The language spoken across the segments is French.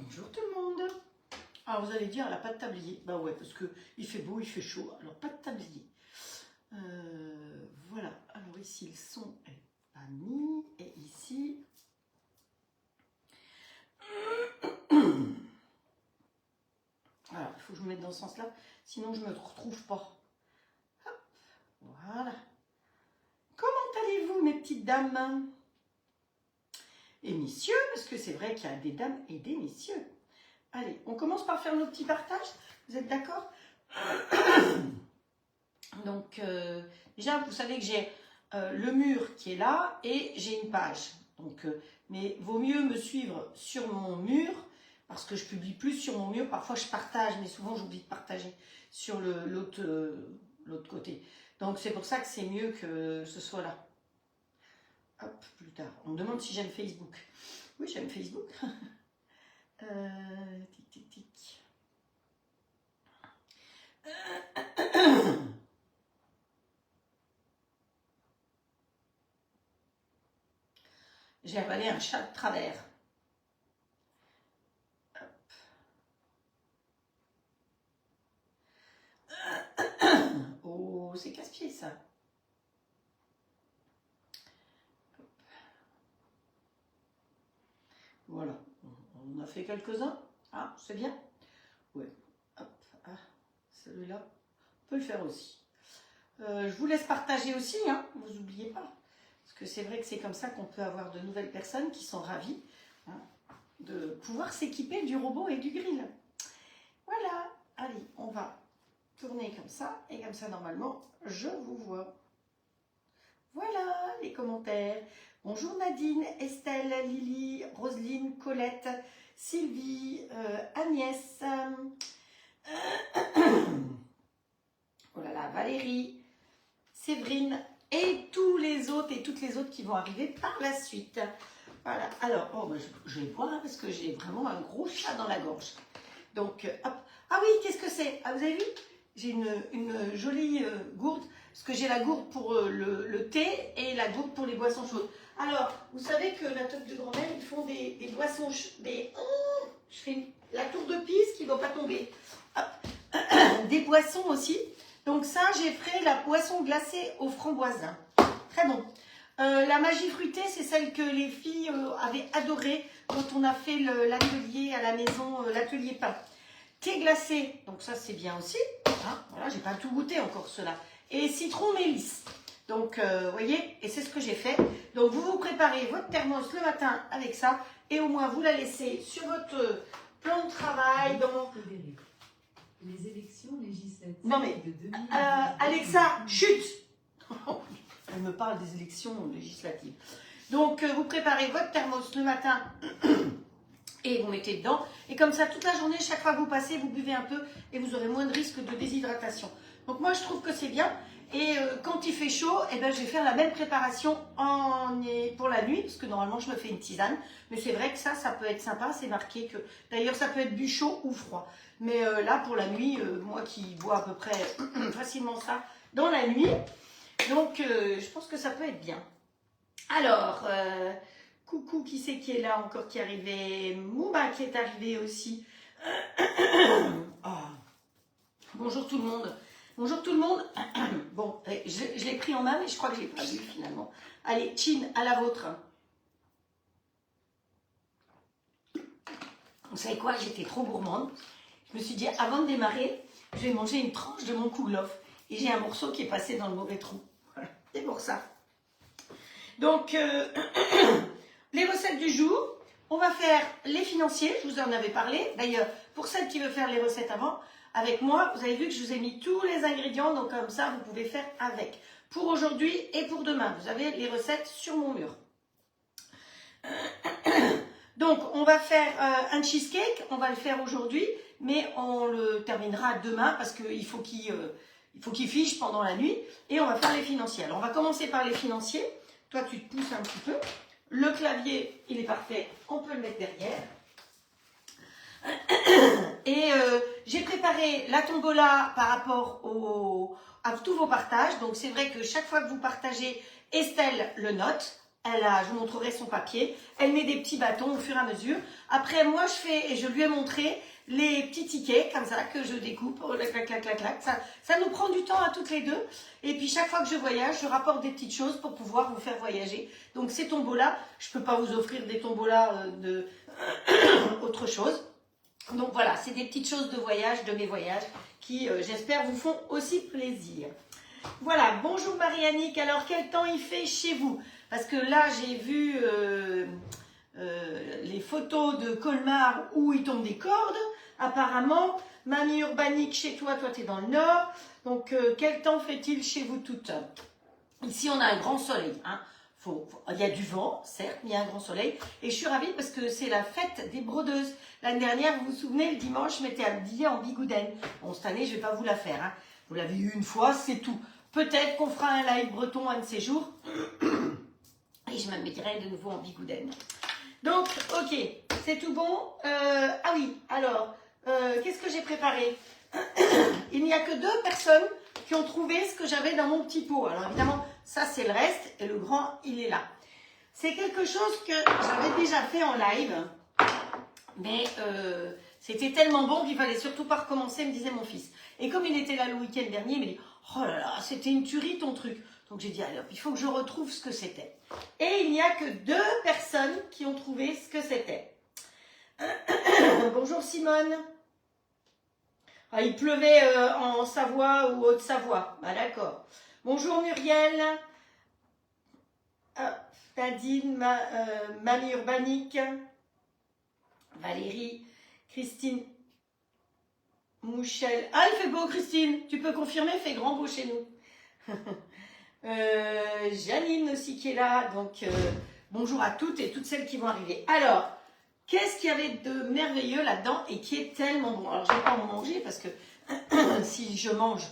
Bonjour tout le monde. Alors vous allez dire, elle n'a pas de tablier. Bah ouais, parce que il fait beau, il fait chaud, alors pas de tablier. Voilà, alors ici le son est pas mis, et ici... Alors, il faut que je me mette dans ce sens-là, sinon je ne me retrouve pas. Hop, voilà. Comment allez-vous mes petites dames et messieurs, parce que c'est vrai qu'il y a des dames et des messieurs. Allez, on commence par faire nos petits partages. Vous êtes d'accord? Donc, déjà, vous savez que j'ai le mur qui est là et j'ai une page. Donc, mais vaut mieux me suivre sur mon mur parce que je publie plus sur mon mur. Parfois, je partage, mais souvent, j'oublie de partager sur l'autre côté. Donc, c'est pour ça que c'est mieux que ce soit là. Hop, plus tard. On me demande si j'aime Facebook. Oui, j'aime Facebook. Tic, tic, tic. J'ai avalé un chat de travers. Hop. Oh, c'est casse-pied ça. Hop. Voilà, on a fait quelques-uns. Ah, c'est bien. Ouais. Hop. Ah, celui-là, on peut le faire aussi. Je vous laisse partager aussi, hein, vous n'oubliez pas. Parce que c'est vrai que c'est comme ça qu'on peut avoir de nouvelles personnes qui sont ravies, hein, de pouvoir s'équiper du robot et du grill. Voilà, allez, on va tourner comme ça, et comme ça, normalement, je vous vois. Voilà les commentaires. Bonjour Nadine, Estelle, Lily, Roselyne, Colette, Sylvie, Agnès, oh là là, Valérie, Séverine et tous les autres et toutes les autres qui vont arriver par la suite. Voilà, alors, oh, bah, je vais boire hein, parce que j'ai vraiment un gros chat dans la gorge. Donc, hop. Ah oui, qu'est-ce que c'est? Ah, vous avez vu? J'ai une jolie gourde, parce que j'ai la gourde pour le thé et la gourde pour les boissons chaudes. Alors, vous savez que la table de grand-mère, ils font des boissons chaudes, je fais la tour de pise qui ne va pas tomber. Hop. Des boissons aussi. Donc ça, j'ai fait la boisson glacée aux framboises. Très bon. La magie fruitée, c'est celle que les filles avaient adorée quand on a fait l'atelier à la maison, l'atelier pain. Thé glacé, donc ça c'est bien aussi. Hein, voilà, j'ai pas tout goûté encore cela. Et citron mélisse. Donc, vous voyez, et c'est ce que j'ai fait. Donc, vous vous préparez votre thermos le matin avec ça. Et au moins, vous la laissez sur votre plan de travail. Dans... Les élections législatives non mais, de 2000... Alexa, chut. Elle me parle des élections législatives. Donc, vous préparez votre thermos le matin et vous mettez dedans. Et comme ça, toute la journée, chaque fois que vous passez, vous buvez un peu et vous aurez moins de risque de déshydratation. Donc, moi, je trouve que c'est bien. Et quand il fait chaud, eh ben, je vais faire la même préparation pour la nuit, parce que normalement, je me fais une tisane. Mais c'est vrai que ça peut être sympa. C'est marqué que... D'ailleurs, ça peut être bu chaud ou froid. Mais là, pour la nuit, moi qui bois à peu près facilement ça dans la nuit, donc je pense que ça peut être bien. Alors, coucou, qui c'est qui est là encore, qui est arrivé? Mouba qui est arrivé aussi. Oh. Bonjour tout le monde. Bonjour tout le monde. Bon, je l'ai pris en main, mais je crois que je l'ai pas vu finalement. Allez, Chin, à la vôtre. Vous savez quoi? J'étais trop gourmande. Je me suis dit, avant de démarrer, je vais manger une tranche de mon kouglof. Et j'ai un morceau qui est passé dans le mauvais trou. Voilà, c'est pour ça. Donc, les recettes du jour, on va faire les financiers, je vous en avais parlé. D'ailleurs, pour celles qui veulent faire les recettes avant, avec moi, vous avez vu que je vous ai mis tous les ingrédients, donc comme ça, vous pouvez faire avec. Pour aujourd'hui et pour demain, vous avez les recettes sur mon mur. Donc, on va faire un cheesecake, on va le faire aujourd'hui, mais on le terminera demain parce qu'il faut qu'il fiche pendant la nuit. Et on va faire les financiers. Alors, on va commencer par les financiers. Toi, tu te pousses un petit peu. Le clavier, il est parfait. On peut le mettre derrière. Et j'ai préparé la tombola par rapport à tous vos partages. Donc, c'est vrai que chaque fois que vous partagez, Estelle le note. je vous montrerai son papier. Elle met des petits bâtons au fur et à mesure. Après, moi, je lui ai montré les petits tickets, comme ça, que je découpe. Clac, clac, clac, clac. Ça nous prend du temps à toutes les deux. Et puis, chaque fois que je voyage, je rapporte des petites choses pour pouvoir vous faire voyager. Donc, ces tombolas, je ne peux pas vous offrir des tombolas de autre chose. Donc, voilà, c'est des petites choses de voyage, de mes voyages, qui, j'espère, vous font aussi plaisir. Voilà, bonjour Marie-Annick. Alors, quel temps il fait chez vous? Parce que là, j'ai vu les photos de Colmar où il tombe des cordes. Apparemment, Mamie Urbanique, chez toi, tu es dans le nord. Donc, quel temps fait-il chez vous toutes? Ici, on a un grand soleil. Hein. Il y a du vent, certes, mais il y a un grand soleil. Et je suis ravie parce que c'est la fête des brodeuses. L'année dernière, vous vous souvenez, le dimanche, je m'étais habillée en bigoudaine. Bon, cette année, je ne vais pas vous la faire. Hein. Vous l'avez eu une fois, c'est tout. Peut-être qu'on fera un live breton un de ces jours. Et je m'habillerai de nouveau en bigoudaine. Donc, ok, c'est tout bon. Ah oui, alors, qu'est-ce que j'ai préparé? Il n'y a que 2 personnes qui ont trouvé ce que j'avais dans mon petit pot. Alors évidemment, ça c'est le reste et le grand, il est là. C'est quelque chose que j'avais déjà fait en live, mais c'était tellement bon qu'il fallait surtout pas recommencer, me disait mon fils. Et comme il était là le week-end dernier, il m'a dit « Oh là là, c'était une tuerie ton truc !» Donc j'ai dit « Alors, il faut que je retrouve ce que c'était. » Et il n'y a que 2 personnes qui ont trouvé ce que c'était. Bonjour Simone. Ah, il pleuvait en Savoie ou Haute-Savoie. Ah, d'accord. Bonjour Muriel. Ah, Nadine, Mamie Urbanique. Valérie. Christine. Mouchel. Ah, il fait beau Christine. Tu peux confirmer, il fait grand beau chez nous. Janine aussi qui est là. Donc, bonjour à toutes et toutes celles qui vont arriver. Alors, qu'est-ce qu'il y avait de merveilleux là-dedans et qui est tellement bon? Alors, je ne vais pas en manger parce que si je mange,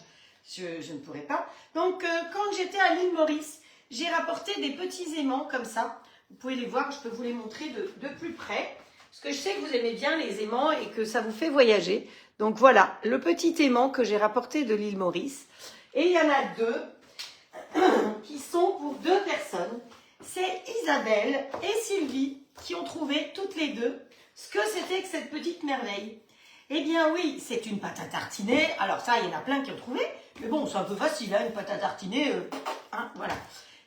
je ne pourrais pas. Donc, quand j'étais à l'île Maurice, j'ai rapporté des petits aimants comme ça. Vous pouvez les voir, je peux vous les montrer de plus près. Parce que je sais que vous aimez bien les aimants et que ça vous fait voyager. Donc, voilà, le petit aimant que j'ai rapporté de l'île Maurice. Et il y en a 2 qui sont pour 2 personnes. C'est Isabelle et Sylvie qui ont trouvé toutes les 2 ce que c'était que cette petite merveille. Eh bien oui, c'est une pâte à tartiner. Alors ça, il y en a plein qui ont trouvé. Mais bon, c'est un peu facile, hein, une pâte à tartiner. Hein, voilà.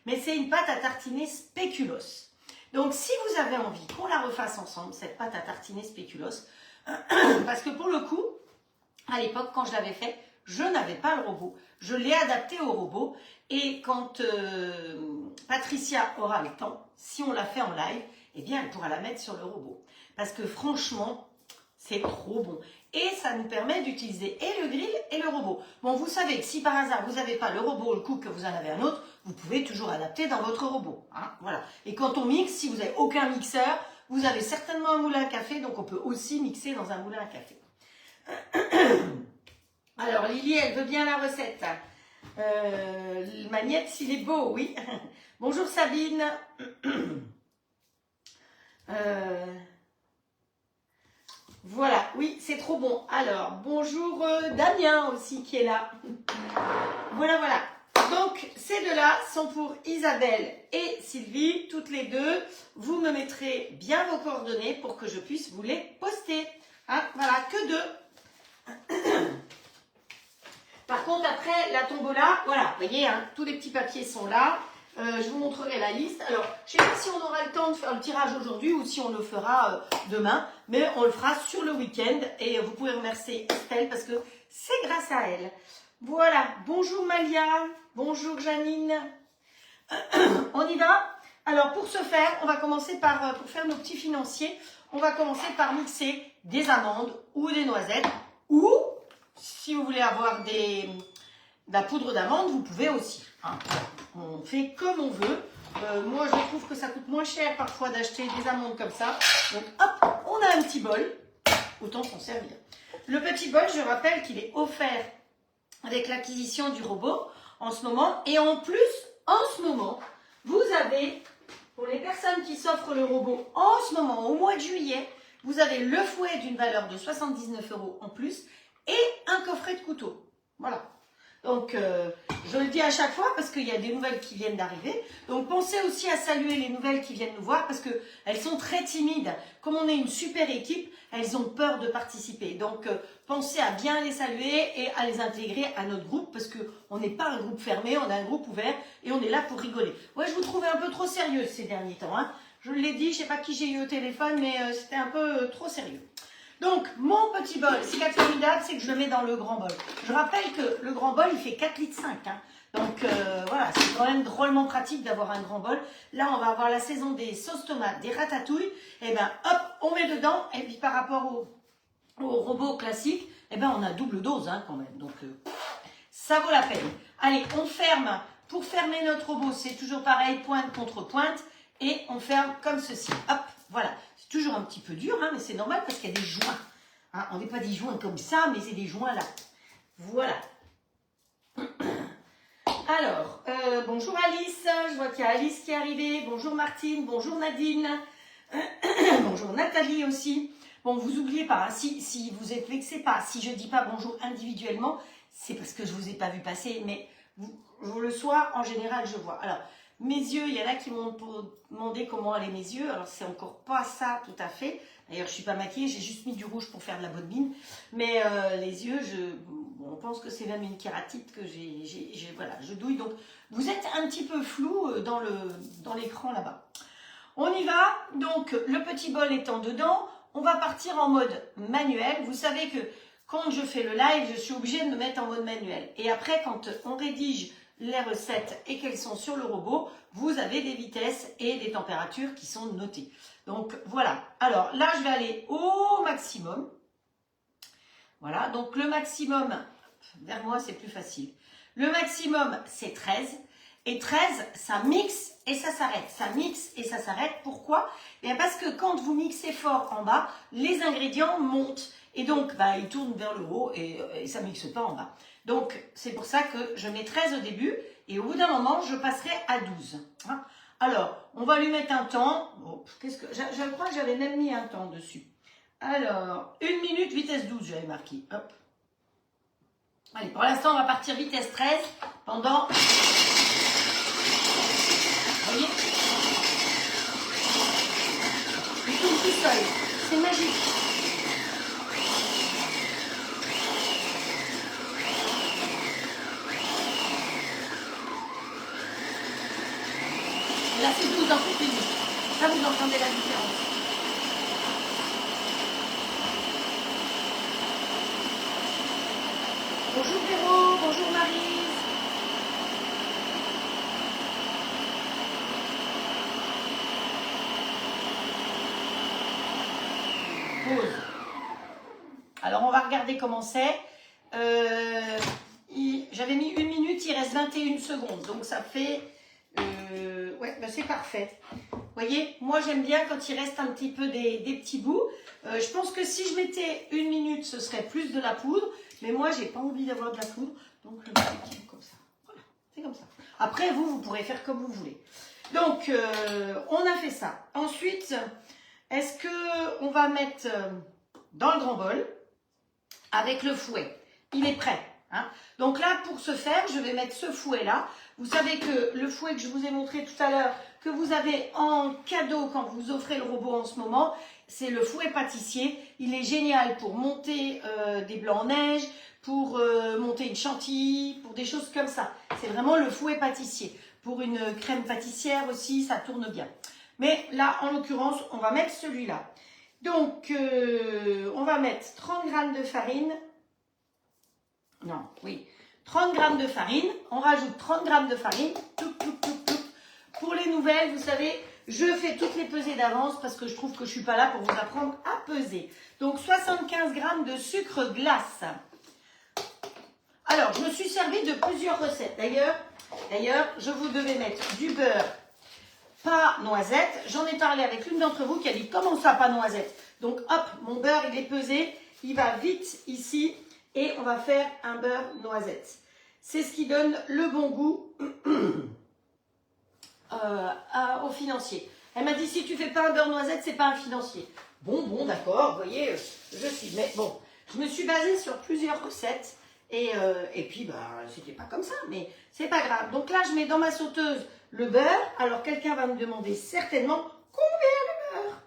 Mais c'est une pâte à tartiner spéculoos. Donc si vous avez envie qu'on la refasse ensemble, cette pâte à tartiner spéculoos, parce que pour le coup, à l'époque, quand je l'avais fait, je n'avais pas le robot. Je l'ai adapté au robot. Et quand Patricia aura le temps, si on la fait en live, eh bien, elle pourra la mettre sur le robot. Parce que franchement, c'est trop bon. Et ça nous permet d'utiliser et le grill et le robot. Bon, vous savez que si par hasard, vous n'avez pas le robot, le cook, que vous en avez un autre, vous pouvez toujours adapter dans votre robot. Hein, voilà. Et quand on mixe, si vous n'avez aucun mixeur, vous avez certainement un moulin à café, donc on peut aussi mixer dans un moulin à café. Alors, Lily, elle veut bien la recette. Magnette, s'il est beau, oui. Bonjour Sabine. Voilà, oui, c'est trop bon. Alors, bonjour Damien aussi qui est là. Voilà, voilà. Donc, ces 2-là sont pour Isabelle et Sylvie, toutes les 2. Vous me mettrez bien vos coordonnées pour que je puisse vous les poster. Hein, voilà, que 2. Par contre, après, la tombola, voilà, vous voyez, hein, tous les petits papiers sont là. Je vous montrerai la liste. Alors, je ne sais pas si on aura le temps de faire le tirage aujourd'hui ou si on le fera demain, mais on le fera sur le week-end. Et vous pouvez remercier Estelle parce que c'est grâce à elle. Voilà, bonjour Malia, bonjour Janine. On y va? Alors, pour ce faire, on va commencer par, pour faire nos petits financiers, on va commencer par mixer des amandes ou des noisettes ou... Si vous voulez avoir de la poudre d'amande, vous pouvez aussi. Hein. On fait comme on veut. Moi, je trouve que ça coûte moins cher parfois d'acheter des amandes comme ça. Donc, hop, on a un petit bol. Autant s'en servir. Le petit bol, je rappelle qu'il est offert avec l'acquisition du robot en ce moment. Et en plus, en ce moment, vous avez, pour les personnes qui s'offrent le robot en ce moment, au mois de juillet, vous avez le fouet d'une valeur de 79 € en plus. Et un coffret de couteau. Voilà. Donc, je le dis à chaque fois parce qu'il y a des nouvelles qui viennent d'arriver. Donc, pensez aussi à saluer les nouvelles qui viennent nous voir parce qu'elles sont très timides. Comme on est une super équipe, elles ont peur de participer. Donc, pensez à bien les saluer et à les intégrer à notre groupe parce qu'on n'est pas un groupe fermé, on est un groupe ouvert et on est là pour rigoler. Ouais, je vous trouvais un peu trop sérieuse ces derniers temps. Hein. Je l'ai dit, je ne sais pas qui j'ai eu au téléphone, mais c'était un peu trop sérieux. Donc, mon petit bol, ce qui est formidable, c'est que je le mets dans le grand bol. Je rappelle que le grand bol, il fait 4,5 litres. Hein. Donc, voilà, c'est quand même drôlement pratique d'avoir un grand bol. Là, on va avoir la saison des sauces tomates, des ratatouilles. Et bien, hop, on met dedans. Et puis, par rapport au robot classique, eh ben, on a double dose hein, quand même. Donc, ça vaut la peine. Allez, on ferme. Pour fermer notre robot, c'est toujours pareil, pointe contre pointe. Et on ferme comme ceci. Hop, voilà. C'est toujours un petit peu dur, hein, mais c'est normal parce qu'il y a des joints. Hein, on n'est pas des joints comme ça, mais c'est des joints là. Voilà. Alors, bonjour Alice. Je vois qu'il y a Alice qui est arrivée. Bonjour Martine. Bonjour Nadine. Bonjour Nathalie aussi. Bon, vous oubliez pas, hein, si vous êtes vexé pas, si je dis pas bonjour individuellement, c'est parce que je vous ai pas vu passer, mais le soir, en général, je vois. Alors, mes yeux, il y en a qui m'ont demandé comment allaient mes yeux. Alors, c'est encore pas ça tout à fait. D'ailleurs, je suis pas maquillée, j'ai juste mis du rouge pour faire de la bonne mine. Mais les yeux, on pense que c'est même une kératite que voilà, je douille. Donc, vous êtes un petit peu flou dans l'écran là-bas. On y va. Donc, le petit bol étant dedans, on va partir en mode manuel. Vous savez que quand je fais le live, je suis obligée de me mettre en mode manuel. Et après, quand on rédige les recettes et qu'elles sont sur le robot, vous avez des vitesses et des températures qui sont notées. Donc voilà. Alors là, je vais aller au maximum. Voilà. Donc le maximum, vers moi, c'est plus facile. Le maximum, c'est 13. Et 13, ça mixe et ça s'arrête. Ça mixe et ça s'arrête. Pourquoi? Bien parce que quand vous mixez fort en bas, les ingrédients montent. Et donc, ils tournent vers le haut et ça ne mixe pas en bas. Donc, c'est pour ça que je mets 13 au début et au bout d'un moment, je passerai à 12. Hein. Alors, on va lui mettre un temps. Bon, je crois que j'avais même mis un temps dessus. Alors, 1 minute, vitesse 12, j'avais marqué. Hop. Allez, pour l'instant, on va partir vitesse 13 pendant... Vous voyez? Il tourne tout seul. C'est magique. Là, c'est 12 en fait minutes. Ça, vous entendez la différence. Bonjour Véro, bonjour Maryse. Pause. Alors, on va regarder comment c'est. J'avais mis 1 minute, il reste 21 secondes. Donc, ça fait... ouais, c'est parfait. Vous voyez, moi j'aime bien quand il reste un petit peu des petits bouts. Je pense que si je mettais 1 minute, ce serait plus de la poudre. Mais moi, j'ai pas envie d'avoir de la poudre. Donc, je mets comme ça. Voilà, c'est comme ça. Après, vous pourrez faire comme vous voulez. Donc, on a fait ça. Ensuite, est-ce qu'on va mettre dans le grand bol avec le fouet? Il est prêt. Hein. Donc là, pour ce faire, je vais mettre ce fouet-là. Vous savez que le fouet que je vous ai montré tout à l'heure, que vous avez en cadeau quand vous offrez le robot en ce moment, c'est le fouet pâtissier. Il est génial pour monter des blancs en neige, pour monter une chantilly, pour des choses comme ça. C'est vraiment le fouet pâtissier. Pour une crème pâtissière aussi, ça tourne bien. Mais là, en l'occurrence, on va mettre celui-là. Donc, on va mettre 30 g de farine. Non, oui. 30 g de farine. On rajoute 30 g de farine. Pour les nouvelles, vous savez, je fais toutes les pesées d'avance parce que je trouve que je ne suis pas là pour vous apprendre à peser. Donc, 75 g de sucre glace. Alors, je me suis servi de plusieurs recettes. D'ailleurs, je vous devais mettre du beurre, pas noisette. J'en ai parlé avec l'une d'entre vous qui a dit, comment ça, pas noisette? Donc, hop, mon beurre, il est pesé. Il va vite ici. Et on va faire un beurre noisette. C'est ce qui donne le bon goût au financier. Elle m'a dit, si tu fais pas un beurre noisette, c'est pas un financier. Bon, d'accord, vous voyez, je suis... Mais bon, je me suis basée sur plusieurs recettes Et puis, bah, c'était pas comme ça, mais c'est pas grave. Donc là, je mets dans ma sauteuse le beurre. Alors, quelqu'un va me demander certainement combien de beurre?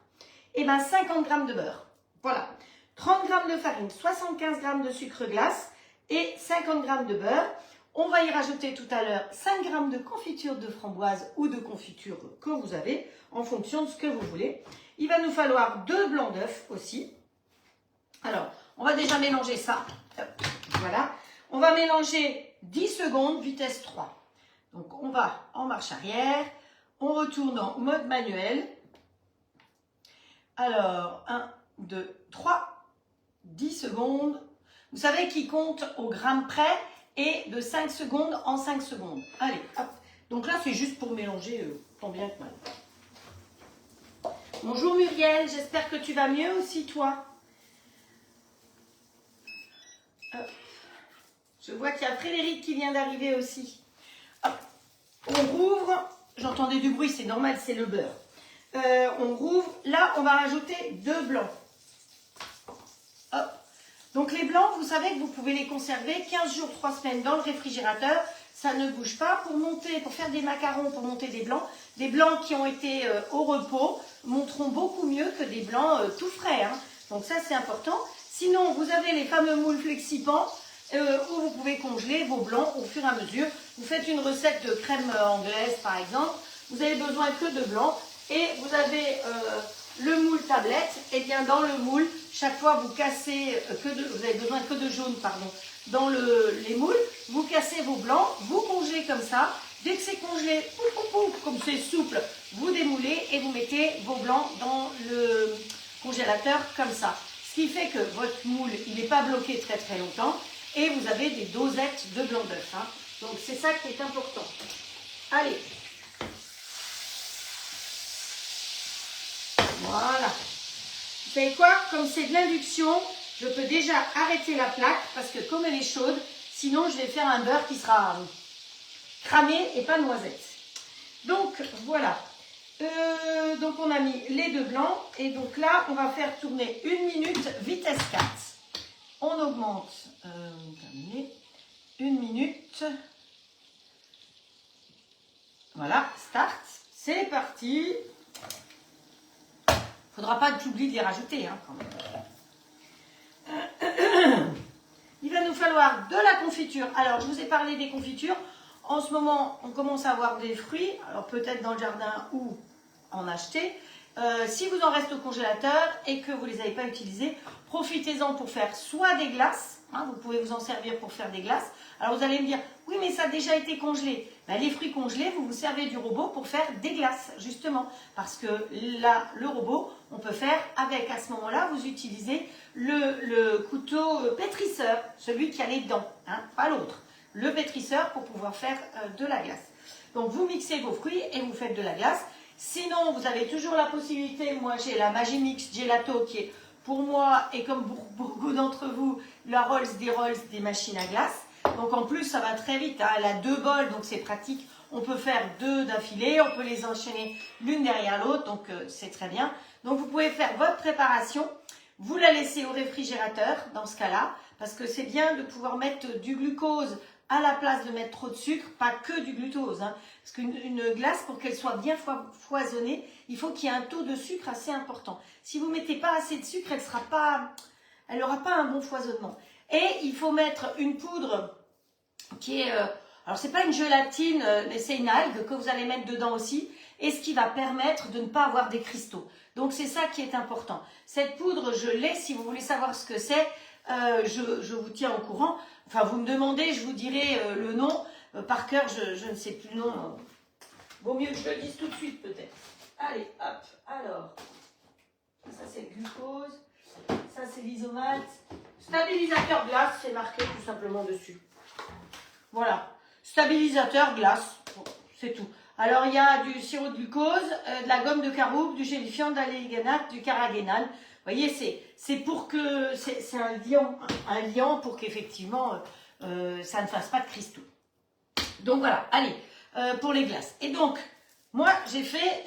Eh bien, 50 g de beurre. Voilà. 30 g de farine, 75 g de sucre glace et 50 g de beurre. On va y rajouter tout à l'heure 5 g de confiture de framboise ou de confiture que vous avez en fonction de ce que vous voulez. Il va nous falloir 2 blancs d'œufs aussi. Alors, on va déjà mélanger ça. Voilà. On va mélanger 10 secondes, vitesse 3. Donc, on va en marche arrière. On retourne en mode manuel. Alors, 1, 2, 3. 10 secondes. Vous savez qu'il compte au gramme près et de 5 secondes en 5 secondes. Allez, hop. Donc là, c'est juste pour mélanger tant bien que mal. Bonjour Muriel, j'espère que tu vas mieux aussi, toi. Hop. Je vois qu'il y a Frédéric qui vient d'arriver aussi. Hop. On rouvre. J'entendais du bruit, c'est normal, c'est le beurre. On rouvre. Là, on va rajouter 2 blancs. Hop. Donc les blancs, vous savez que vous pouvez les conserver 15 jours, 3 semaines dans le réfrigérateur. Ça ne bouge pas. Pour faire des macarons, pour monter des blancs qui ont été au repos monteront beaucoup mieux que des blancs tout frais. Hein. Donc ça, c'est important. Sinon, vous avez les fameux moules Flexipans où vous pouvez congeler vos blancs au fur et à mesure. Vous faites une recette de crème anglaise, par exemple. Vous avez besoin que de blanc et vous avez le moule tablette. Et bien dans le moule, chaque fois vous cassez vous avez besoin que de jaune, pardon. Dans les moules, vous cassez vos blancs, vous congelez comme ça. Dès que c'est congelé, comme c'est souple, vous démoulez et vous mettez vos blancs dans le congélateur comme ça. Ce qui fait que votre moule, il n'est pas bloqué très très longtemps et vous avez des dosettes de blanc d'œuf. Hein. Donc c'est ça qui est important. Allez. Voilà. Vous savez quoi? Comme c'est de l'induction, je peux déjà arrêter la plaque parce que comme elle est chaude, sinon je vais faire un beurre qui sera cramé et pas noisette. Donc voilà. Donc on a mis les 2 blancs et donc là on va faire tourner 1 minute vitesse 4. On augmente. Terminé. 1 minute. Voilà, start. C'est parti. Faudra pas que j'oublie de les rajouter hein, quand même. Il va nous falloir de la confiture. Alors, je vous ai parlé des confitures. En ce moment, on commence à avoir des fruits. Alors, peut-être dans le jardin ou en acheter. Si vous en reste au congélateur et que vous ne les avez pas utilisés, profitez-en pour faire soit des glaces. Hein, vous pouvez vous en servir pour faire des glaces. Alors, vous allez me dire, oui, mais ça a déjà été congelé. Ben, les fruits congelés, vous vous servez du robot pour faire des glaces, justement. Parce que là, le robot, on peut faire avec, à ce moment-là, vous utilisez le couteau pétrisseur, celui qui a les dents, hein, pas l'autre. Le pétrisseur pour pouvoir faire de la glace. Donc, vous mixez vos fruits et vous faites de la glace. Sinon, vous avez toujours la possibilité, moi j'ai la Magimix Gelato qui est pour moi, et comme pour beaucoup d'entre vous, la Rolls des machines à glace. Donc en plus, ça va très vite, hein. Elle a 2 bols, donc c'est pratique. On peut faire 2 d'affilée, on peut les enchaîner l'une derrière l'autre, donc c'est très bien. Donc vous pouvez faire votre préparation, vous la laissez au réfrigérateur dans ce cas-là, parce que c'est bien de pouvoir mettre du glucose à la place de mettre trop de sucre, pas que du glucose. Hein. Parce qu'une glace, pour qu'elle soit bien foisonnée, il faut qu'il y ait un taux de sucre assez important. Si vous ne mettez pas assez de sucre, elle n'aura pas un bon foisonnement. Et il faut mettre une poudre qui est... alors, ce n'est pas une gélatine, mais c'est une algue que vous allez mettre dedans aussi. Et ce qui va permettre de ne pas avoir des cristaux. Donc, c'est ça qui est important. Cette poudre, je l'ai. Si vous voulez savoir ce que c'est, je vous tiens au courant. Enfin, vous me demandez, je vous dirai le nom. Par cœur, je ne sais plus le nom. Vaut mieux que je le dise tout de suite, peut-être. Allez, hop. Alors, ça, c'est le glucose. Ça, c'est l'isomalt. Stabilisateur glace, c'est marqué tout simplement dessus. Voilà. Stabilisateur glace. Bon, c'est tout. Alors, il y a du sirop de glucose, de la gomme de caroube, du gélifiant, de l'allégénate, du carragénane. Vous voyez, c'est pour que... C'est un liant pour qu'effectivement, ça ne fasse pas de cristaux. Donc, voilà. Allez, pour les glaces. Et donc, moi,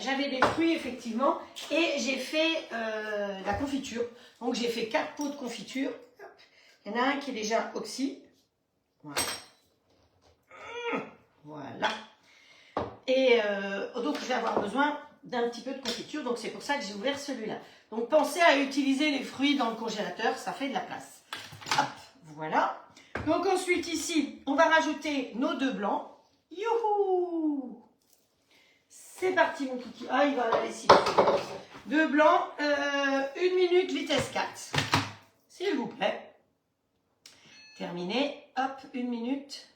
j'avais des fruits, effectivement, et j'ai fait la confiture. Donc, j'ai fait 4 pots de confiture. Il y en a un qui est déjà oxy. Voilà. Voilà. Et donc, je vais avoir besoin d'un petit peu de confiture. Donc, c'est pour ça que j'ai ouvert celui-là. Donc, pensez à utiliser les fruits dans le congélateur. Ça fait de la place. Hop, voilà. Donc, ensuite, ici, on va rajouter nos 2 blancs. Youhou! C'est parti, mon kiki. Ah, il va la lessive. 2 blancs. 1 minute, vitesse 4. S'il vous plaît. Terminé. Hop, 1 minute.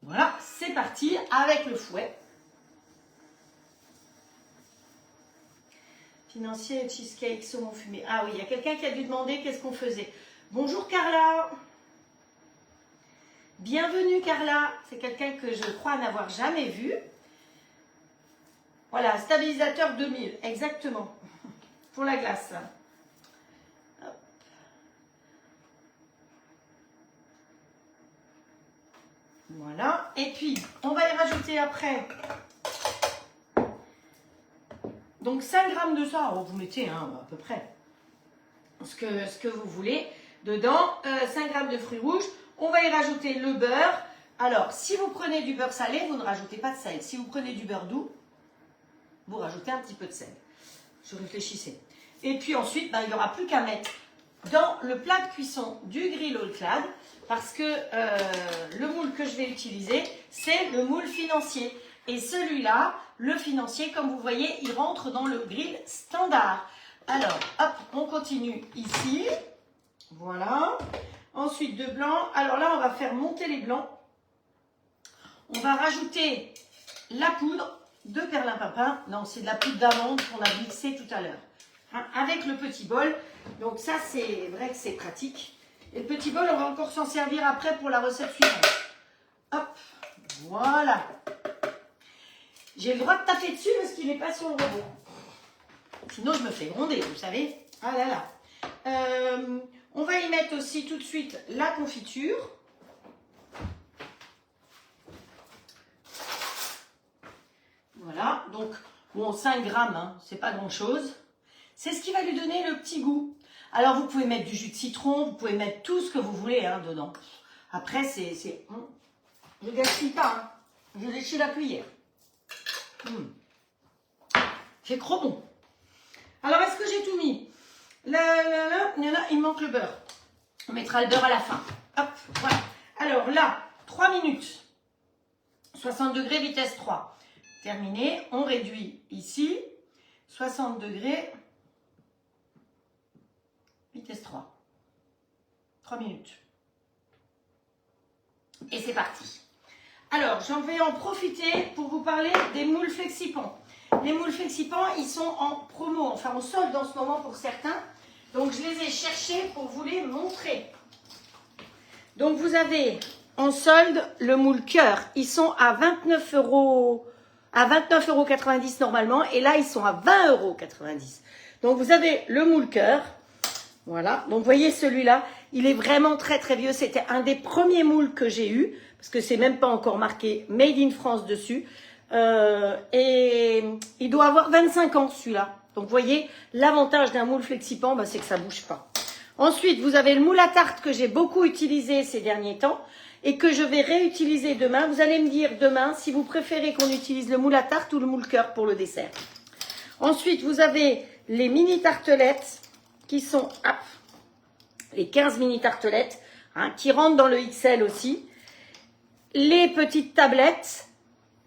Voilà, c'est parti avec le fouet. Financier, cheesecake, saumon fumé. Ah oui, il y a quelqu'un qui a dû demander qu'est-ce qu'on faisait. Bonjour Carla. Bienvenue Carla. C'est quelqu'un que je crois n'avoir jamais vu. Voilà, stabilisateur 2000, exactement. Pour la glace. Hop. Voilà. Et puis, on va y rajouter après. Donc, 5 grammes de ça. Oh, vous mettez à peu près ce que vous voulez. Dedans, 5 grammes de fruits rouges. On va y rajouter le beurre. Alors, si vous prenez du beurre salé, vous ne rajoutez pas de sel. Si vous prenez du beurre doux, vous rajoutez un petit peu de sel. Je réfléchissais. Et puis ensuite, il n'y aura plus qu'à mettre dans le plat de cuisson du grill all clad, parce que le moule que je vais utiliser, c'est le moule financier. Et celui-là, le financier, comme vous voyez, il rentre dans le grill standard. Alors, hop, on continue ici. Voilà. Ensuite, 2 blancs. Alors là, on va faire monter les blancs. On va rajouter la poudre de perlimpinpin. Non, c'est de la poudre d'amande qu'on a mixée tout à l'heure. Hein, avec le petit bol. Donc ça, c'est vrai que c'est pratique. Et le petit bol, on va encore s'en servir après pour la recette suivante. Hop, voilà. J'ai le droit de taper dessus parce qu'il n'est pas sur le robot. Sinon, je me fais gronder, vous savez. Ah là là. On va y mettre aussi tout de suite la confiture. Voilà, donc, bon, 5 grammes, hein, c'est pas grand-chose. C'est ce qui va lui donner le petit goût. Alors, vous pouvez mettre du jus de citron, vous pouvez mettre tout ce que vous voulez hein, dedans. Après, c'est... Je ne gaspille pas, hein. Je léche la cuillère. C'est trop bon. Alors, est-ce que j'ai tout mis? Là, il manque le beurre. On mettra le beurre à la fin. Hop, voilà. Alors là, 3 minutes. 60 degrés, vitesse 3. Terminé. On réduit ici. 60 degrés. Vitesse 3. 3 minutes. Et c'est parti. Alors, j'en vais en profiter pour vous parler des moules Flexipans. Les moules Flexipans, ils sont en promo, enfin en solde en ce moment pour certains. Donc, je les ai cherchés pour vous les montrer. Donc, vous avez en solde le moule cœur. Ils sont à 29 €, à 29,90 € normalement. Et là, ils sont à 20,90 €. Donc, vous avez le moule cœur. Voilà. Donc, vous voyez celui-là, il est vraiment très, très vieux. C'était un des premiers moules que j'ai eu. Parce que c'est même pas encore marqué Made in France dessus. Et il doit avoir 25 ans celui-là. Donc vous voyez, l'avantage d'un moule Flexipan, c'est que ça bouge pas. Ensuite, vous avez le moule à tarte que j'ai beaucoup utilisé ces derniers temps et que je vais réutiliser demain. Vous allez me dire demain si vous préférez qu'on utilise le moule à tarte ou le moule cœur pour le dessert. Ensuite, vous avez les mini tartelettes qui sont les 15 mini tartelettes hein, qui rentrent dans le XL aussi. Les petites tablettes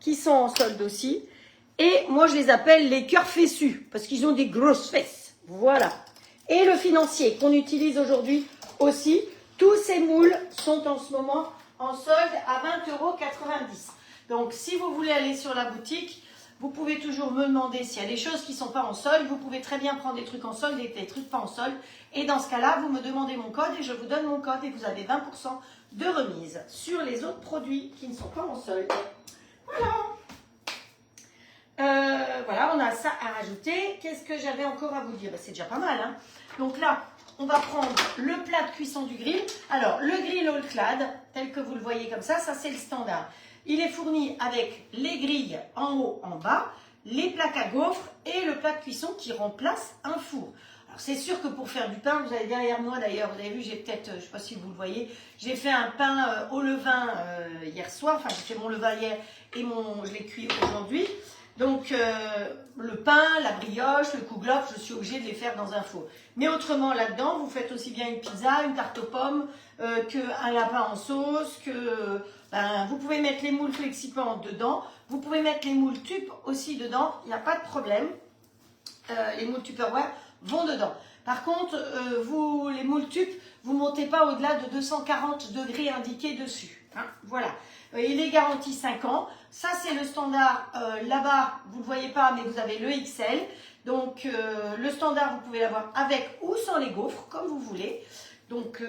qui sont en solde aussi. Et moi, je les appelle les cœurs fessus parce qu'ils ont des grosses fesses. Voilà. Et le financier qu'on utilise aujourd'hui aussi. Tous ces moules sont en ce moment en solde à 20,90 €. Donc, si vous voulez aller sur la boutique, vous pouvez toujours me demander s'il y a des choses qui ne sont pas en solde. Vous pouvez très bien prendre des trucs en solde et des trucs pas en solde. Et dans ce cas-là, vous me demandez mon code et je vous donne mon code et vous avez 20% de remise sur les autres produits qui ne sont pas en solde. Voilà. Voilà, on a ça à rajouter. Qu'est-ce que j'avais encore à vous dire? C'est déjà pas mal. Hein. Donc là, on va prendre le plat de cuisson du grill. Alors, le grill all clad, tel que vous le voyez comme ça c'est le standard. Il est fourni avec les grilles en haut, en bas, les plaques à gaufres et le plat de cuisson qui remplace un four. Alors, c'est sûr que pour faire du pain, vous avez derrière moi d'ailleurs, vous avez vu, j'ai peut-être, je ne sais pas si vous le voyez, j'ai fait un pain au levain hier soir, enfin j'ai fait mon levain hier et je l'ai cuit aujourd'hui. Donc le pain, la brioche, le kouglof, je suis obligée de les faire dans un four. Mais autrement là-dedans, vous faites aussi bien une pizza, une tarte aux pommes, qu'un lapin en sauce, vous pouvez mettre les moules flexipan dedans, vous pouvez mettre les moules tubes aussi dedans, il n'y a pas de problème. Les moules Tupperware vont dedans. Par contre, les moules tubes, vous ne montez pas au-delà de 240 degrés indiqués dessus. Hein, voilà. Il est garanti 5 ans. Ça, c'est le standard. Là-bas, vous ne le voyez pas, mais vous avez le XL. Donc, le standard, vous pouvez l'avoir avec ou sans les gaufres, comme vous voulez. Donc,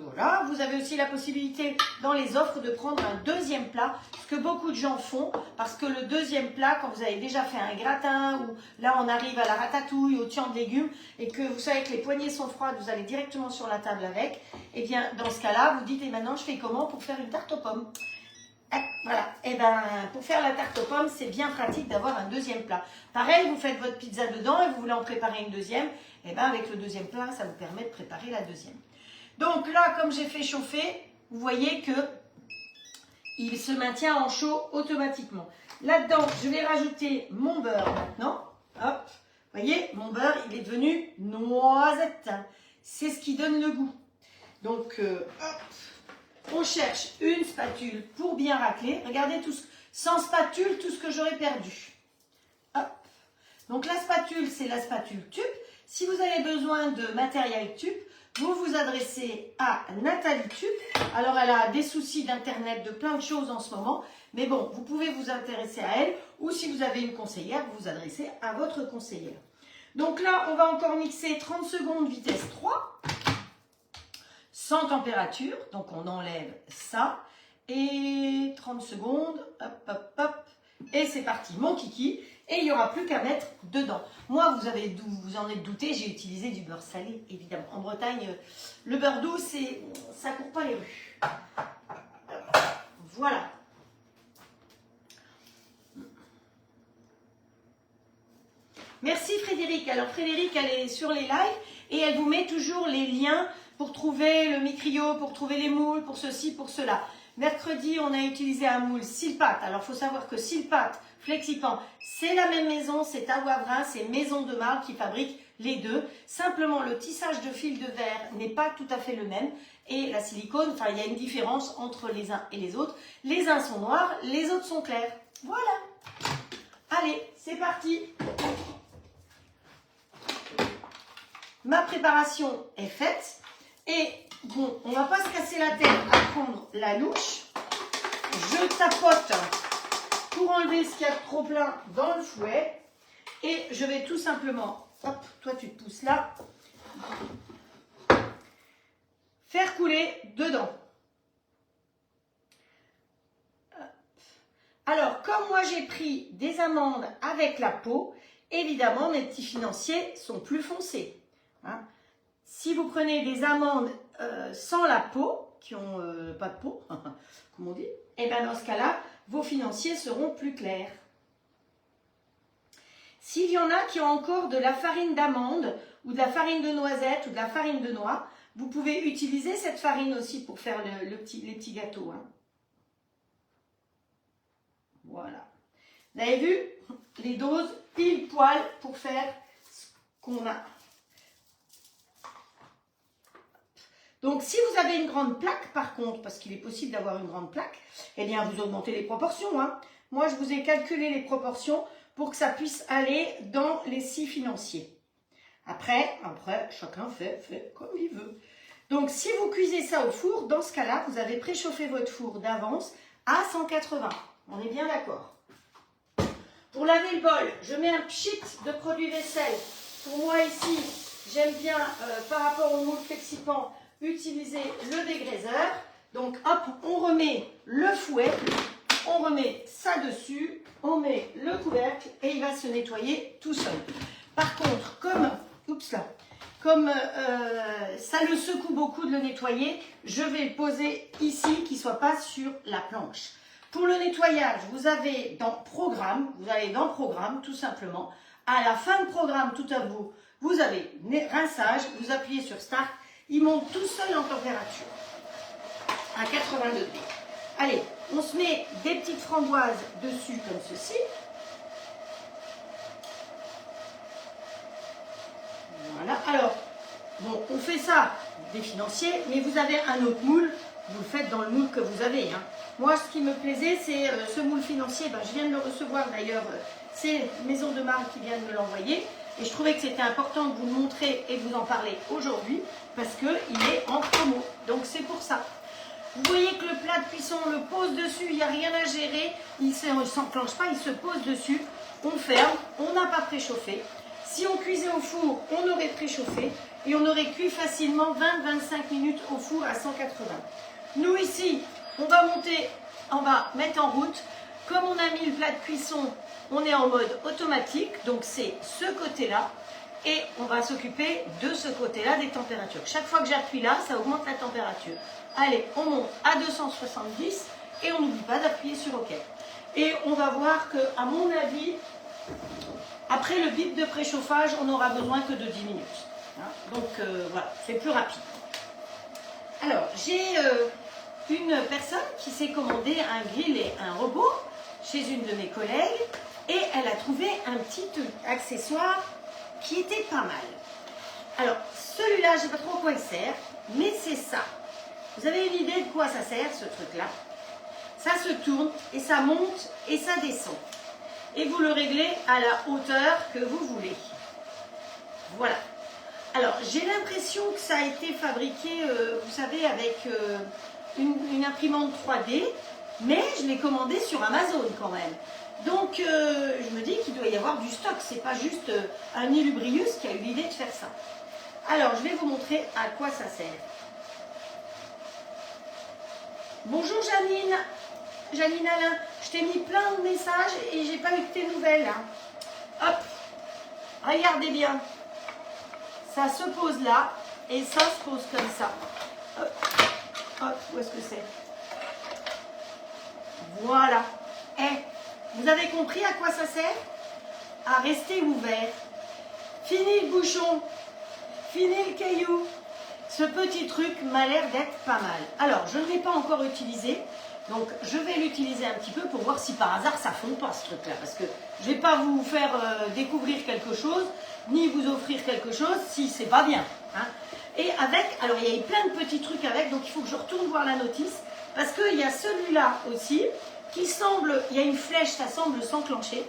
voilà. Vous avez aussi la possibilité, dans les offres, de prendre un deuxième plat. Ce que beaucoup de gens font, parce que le deuxième plat, quand vous avez déjà fait un gratin, ou là, on arrive à la ratatouille, au tian de légumes, et que vous savez que les poignées sont froides, vous allez directement sur la table avec, et bien, dans ce cas-là, vous dites, et maintenant, je fais comment pour faire une tarte aux pommes? Voilà, et bien pour faire la tarte aux pommes, c'est bien pratique d'avoir un deuxième plat. Pareil, vous faites votre pizza dedans et vous voulez en préparer une deuxième, et bien avec le deuxième plat, ça vous permet de préparer la deuxième. Donc là, comme j'ai fait chauffer, vous voyez que il se maintient en chaud automatiquement. Là-dedans, je vais rajouter mon beurre maintenant. Hop, vous voyez, mon beurre, il est devenu noisette. C'est ce qui donne le goût. Donc, hop. On cherche une spatule pour bien racler. Regardez, sans spatule, tout ce que j'aurais perdu. Hop. Donc la spatule, c'est la spatule tube. Si vous avez besoin de matériel tube, vous vous adressez à Nathalie Tube. Alors elle a des soucis d'internet, de plein de choses en ce moment. Mais bon, vous pouvez vous intéresser à elle. Ou si vous avez une conseillère, vous vous adressez à votre conseillère. Donc là, on va encore mixer 30 secondes vitesse 3. Sans température, donc on enlève ça, et 30 secondes, hop, hop, hop, et c'est parti, mon kiki, et il n'y aura plus qu'à mettre dedans. Moi, vous en êtes douté, j'ai utilisé du beurre salé, évidemment. En Bretagne, le beurre doux, ça ne court pas les rues. Voilà. Merci Frédéric. Alors Frédéric, elle est sur les lives, et elle vous met toujours les liens pour trouver le micrio, pour trouver les moules, pour ceci, pour cela. Mercredi, on a utilisé un moule Silpat. Alors, il faut savoir que Silpat, Flexipan, c'est la même maison, c'est à Wavrin, c'est Maison de Marbre qui fabrique les deux. Simplement, le tissage de fil de verre n'est pas tout à fait le même. Et la silicone, enfin, il y a une différence entre les uns et les autres. Les uns sont noirs, les autres sont clairs. Voilà. Allez, c'est parti. Ma préparation est faite. Et bon, on ne va pas se casser la tête à prendre la louche. Je tapote pour enlever ce qu'il y a de trop plein dans le fouet. Et je vais tout simplement, hop, toi tu te pousses là, faire couler dedans. Alors, comme moi j'ai pris des amandes avec la peau, évidemment mes petits financiers sont plus foncés. Hein. Si vous prenez des amandes sans la peau, qui n'ont pas de peau, comme on dit, et bien dans ce cas-là, vos financiers seront plus clairs. S'il y en a qui ont encore de la farine d'amande, ou de la farine de noisette, ou de la farine de noix, vous pouvez utiliser cette farine aussi pour faire les petits gâteaux. Hein. Voilà. Vous avez vu les doses pile poil pour faire ce qu'on a. Donc, si vous avez une grande plaque, par contre, parce qu'il est possible d'avoir une grande plaque, eh bien, vous augmentez les proportions. Hein. Moi, je vous ai calculé les proportions pour que ça puisse aller dans les 6 financiers. Après, chacun fait comme il veut. Donc, si vous cuisez ça au four, dans ce cas-là, vous avez préchauffé votre four d'avance à 180. On est bien d'accord. Pour laver le bol, je mets un pchit de produit vaisselle. Pour moi, ici, j'aime bien, par rapport au moule Flexipan, utiliser le dégraisseur. Donc hop, on remet le fouet, on remet ça dessus, on met le couvercle et il va se nettoyer tout seul. Par contre, comme ça le secoue beaucoup de le nettoyer, je vais le poser ici, qu'il ne soit pas sur la planche. Pour le nettoyage, vous allez dans Programme tout simplement. À la fin de Programme, tout à vous, Vous avez rinçage, vous appuyez sur Start, il monte tout seul en température à 80 degrés. Allez, on se met des petites framboises dessus comme ceci. Voilà, alors, bon, on fait ça des financiers, mais vous avez un autre moule, vous le faites dans le moule que vous avez. Hein. Moi, ce qui me plaisait, c'est ce moule financier, ben, je viens de le recevoir d'ailleurs, c'est Maison de Marbre qui vient de me l'envoyer, et je trouvais que c'était important de vous le montrer et de vous en parler aujourd'hui, parce qu'il est en promo, donc c'est pour ça. Vous voyez que le plat de cuisson, on le pose dessus, il n'y a rien à gérer, il ne s'enclenche pas, il se pose dessus, on ferme, on n'a pas préchauffé. Si on cuisait au four, on aurait préchauffé et on aurait cuit facilement 20-25 minutes au four à 180. Nous ici, on va mettre en route. Comme on a mis le plat de cuisson, on est en mode automatique, donc c'est ce côté-là. Et on va s'occuper de ce côté-là des températures. Chaque fois que j'appuie là, ça augmente la température. Allez, on monte à 270 et on n'oublie pas d'appuyer sur OK. Et on va voir que, à mon avis, après le bip de préchauffage, on n'aura besoin que de 10 minutes. Hein, donc voilà, c'est plus rapide. Alors, j'ai une personne qui s'est commandé un grill et un robot chez une de mes collègues et elle a trouvé un petit accessoire qui était pas mal. Alors, celui-là, je ne sais pas trop à quoi il sert, mais c'est ça. Vous avez une idée de quoi ça sert, ce truc-là? Ça se tourne et ça monte et ça descend. Et vous le réglez à la hauteur que vous voulez. Voilà. Alors, j'ai l'impression que ça a été fabriqué, vous savez, avec une imprimante 3D, mais je l'ai commandé sur Amazon quand même. Donc, je me dis qu'il doit y avoir du stock. C'est pas juste un Illubrius qui a eu l'idée de faire ça. Alors, je vais vous montrer à quoi ça sert. Bonjour Janine. Janine Alain, je t'ai mis plein de messages et j'ai pas eu tes nouvelles. Hein. Hop, regardez bien. Ça se pose là et ça se pose comme ça. Hop, hop, où est-ce que c'est? Voilà. Vous avez compris à quoi ça sert? À rester ouvert. Fini le bouchon. Fini le caillou. Ce petit truc m'a l'air d'être pas mal. Alors, je ne l'ai pas encore utilisé. Donc, je vais l'utiliser un petit peu pour voir si par hasard ça ne fond pas ce truc-là. Parce que je ne vais pas vous faire découvrir quelque chose, ni vous offrir quelque chose si c'est pas bien. Hein. Et avec, alors il y a plein de petits trucs avec, donc il faut que je retourne voir la notice. Parce qu'il y a celui-là aussi, qui semble, il y a une flèche, ça semble s'enclencher.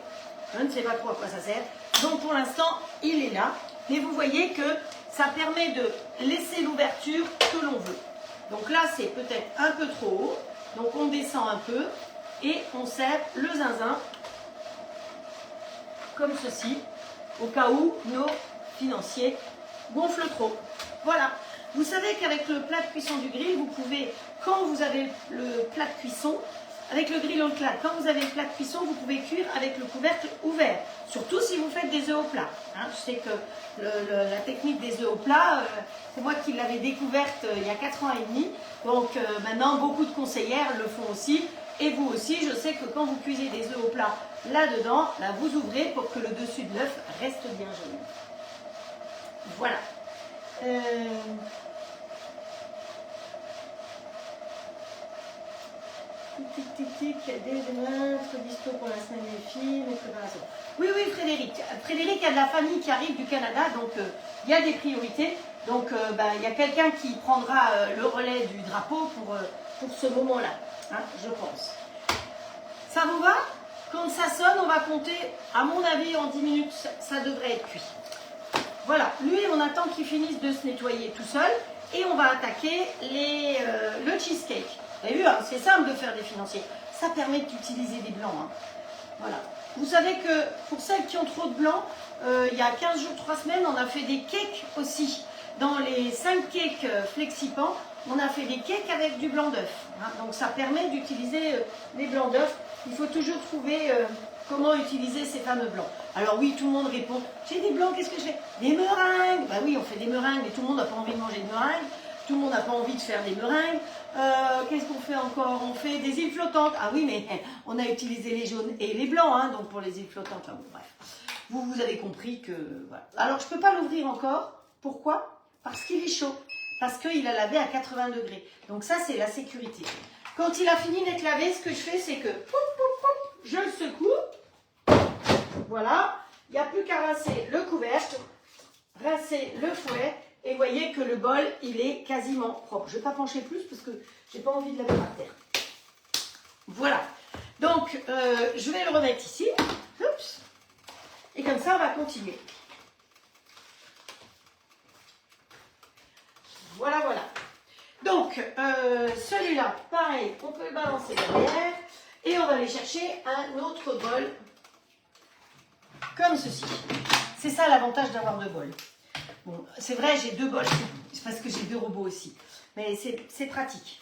Je ne sais pas trop à quoi ça sert. Donc pour l'instant, il est là. Mais vous voyez que ça permet de laisser l'ouverture que l'on veut. Donc là, c'est peut-être un peu trop haut. Donc on descend un peu et on serre le zinzin comme ceci, au cas où nos financiers gonflent trop. Voilà. Vous savez qu'avec le plat de cuisson du grill, vous pouvez, quand vous avez le plat de cuisson, avec le grill on clad, quand vous avez le plat de cuisson, vous pouvez cuire avec le couvercle ouvert. Surtout si vous faites des œufs au plat. Hein, je sais que la technique des œufs au plat, c'est moi qui l'avais découverte il y a 4 ans et demi. Donc maintenant, beaucoup de conseillères le font aussi. Et vous aussi, je sais que quand vous cuisez des œufs au plat là-dedans, là, vous ouvrez pour que le dessus de l'œuf reste bien jaune. Voilà. Tic, des montres, dispo pour la semaine des films et préparation. Oui, oui, Frédéric. Frédéric a de la famille qui arrive du Canada, donc il y a des priorités. Donc il y a quelqu'un qui prendra le relais du drapeau pour ce moment-là, hein, je pense. Ça vous va? Quand ça sonne, on va compter, à mon avis, en 10 minutes, ça devrait être cuit. Voilà, lui, on attend qu'il finisse de se nettoyer tout seul et on va attaquer le cheesecake. Vous avez vu, hein, c'est simple de faire des financiers. Ça permet d'utiliser des blancs. Hein. Voilà. Vous savez que pour celles qui ont trop de blancs, il y a 15 jours, 3 semaines, on a fait des cakes aussi. Dans les 5 cakes FlexiPan, on a fait des cakes avec du blanc d'œuf. Hein. Donc ça permet d'utiliser des blancs d'œuf. Il faut toujours trouver comment utiliser ces fameux blancs. Alors oui, tout le monde répond, j'ai des blancs, qu'est-ce que je fais? Des meringues. Bah oui, on fait des meringues, mais tout le monde n'a pas envie de manger de meringues. Tout le monde n'a pas envie de faire des meringues. Qu'est-ce qu'on fait encore? On fait des îles flottantes. Ah oui, mais on a utilisé les jaunes et les blancs, hein, donc pour les îles flottantes. Enfin, bon, bref. vous avez compris que... Voilà. Alors, je ne peux pas l'ouvrir encore. Pourquoi? Parce qu'il est chaud. Parce qu'il a lavé à 80 degrés. Donc ça, c'est la sécurité. Quand il a fini d'être lavé, ce que je fais, c'est que je le secoue. Voilà. Il n'y a plus qu'à rincer le couvercle, rincer le fouet. Et vous voyez que le bol, il est quasiment propre. Je ne vais pas pencher plus parce que je n'ai pas envie de laver par terre. Voilà. Donc, je vais le remettre ici. Oups. Et comme ça, on va continuer. Voilà, voilà. Donc, celui-là, pareil, on peut le balancer derrière. Et on va aller chercher un autre bol. Comme ceci. C'est ça l'avantage d'avoir deux bols. Bon, c'est vrai, j'ai deux bols. C'est parce que j'ai deux robots aussi. Mais c'est pratique.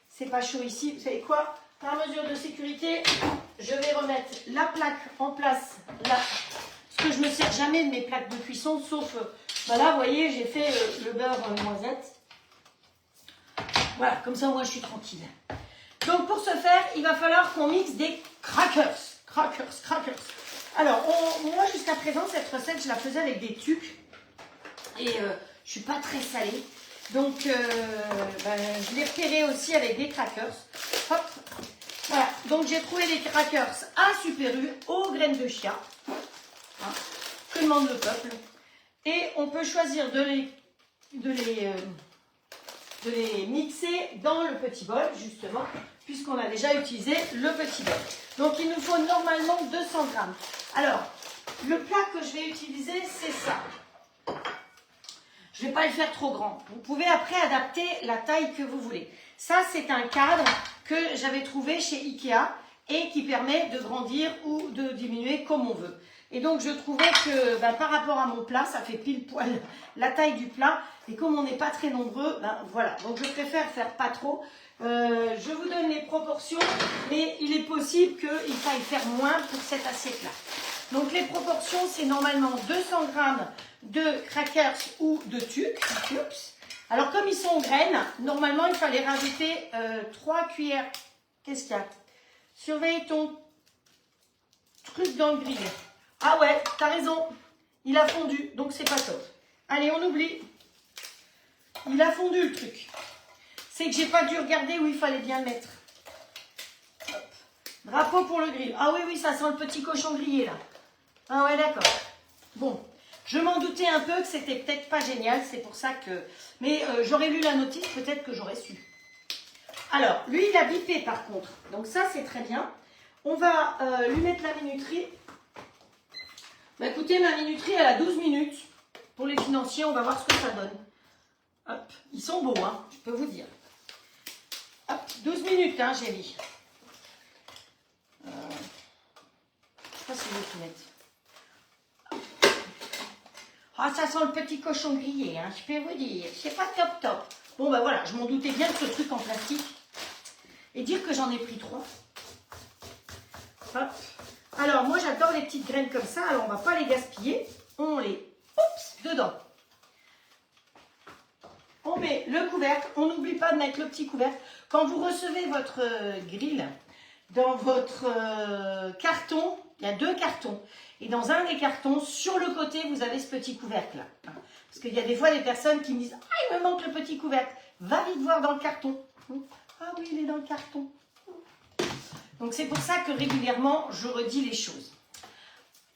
C'est pas chaud ici. Vous savez quoi? Par mesure de sécurité, je vais remettre la plaque en place là. Parce que je ne me sers jamais de mes plaques de cuisson, sauf, là, vous voyez, j'ai fait le beurre noisette. Voilà, comme ça, moi, je suis tranquille. Donc, pour ce faire, il va falloir qu'on mixe des crackers. Crackers. Alors, moi, jusqu'à présent, cette recette, je la faisais avec des tucs. Et je ne suis pas très salée. Donc, je l'ai repéré aussi avec des crackers. Hop. Voilà. Donc, j'ai trouvé des crackers à Super U, aux graines de chia. Hein, que demande le peuple. Et on peut choisir de les mixer dans le petit bol, justement, puisqu'on a déjà utilisé le petit bol. Donc, il nous faut normalement 200 grammes. Alors, le plat que je vais utiliser, c'est ça. Je ne vais pas le faire trop grand. Vous pouvez après adapter la taille que vous voulez. Ça, c'est un cadre que j'avais trouvé chez Ikea et qui permet de grandir ou de diminuer comme on veut. Et donc, je trouvais que par rapport à mon plat, ça fait pile poil la taille du plat. Et comme on n'est pas très nombreux, voilà. Donc, je préfère faire pas trop. Je vous donne les proportions, mais il est possible qu'il faille faire moins pour cette assiette-là. Donc, les proportions, c'est normalement 200 grammes de crackers ou de tucs. Alors, comme ils sont en graines, normalement, il fallait rajouter 3 cuillères. Qu'est-ce qu'il y a? Surveille ton truc dans le grill. Ah ouais, t'as raison. Il a fondu, donc c'est pas top. Allez, on oublie. Il a fondu le truc. C'est que j'ai pas dû regarder où il fallait bien le mettre. Hop. Drapeau pour le grill. Ah oui, ça sent le petit cochon grillé là. Ah ouais, d'accord. Bon, je m'en doutais un peu que c'était peut-être pas génial, c'est pour ça que... Mais j'aurais lu la notice, peut-être que j'aurais su. Alors, lui, il a bipé par contre. Donc ça, c'est très bien. On va lui mettre la minuterie. Écoutez, ma minuterie, elle a 12 minutes. Pour les financiers, on va voir ce que ça donne. Hop, ils sont beaux, hein, je peux vous dire. Hop, 12 minutes, hein, j'ai mis. Je ne sais pas si je vais tout mettre. Ah, ça sent le petit cochon grillé, hein, je peux vous dire. C'est pas top. Bon, voilà, je m'en doutais bien de ce truc en plastique. Et dire que j'en ai pris 3. Hop. Alors, moi, j'adore les petites graines comme ça. Alors, on ne va pas les gaspiller. On les... Oups, dedans. On met le couvercle. On n'oublie pas de mettre le petit couvercle. Quand vous recevez votre grill, dans votre carton, il y a 2 cartons. Et dans un des cartons, sur le côté, vous avez ce petit couvercle-là. Parce qu'il y a des fois des personnes qui me disent « Ah, il me manque le petit couvercle. Va vite voir dans le carton. » Ah oui, il est dans le carton. Donc, c'est pour ça que régulièrement, je redis les choses.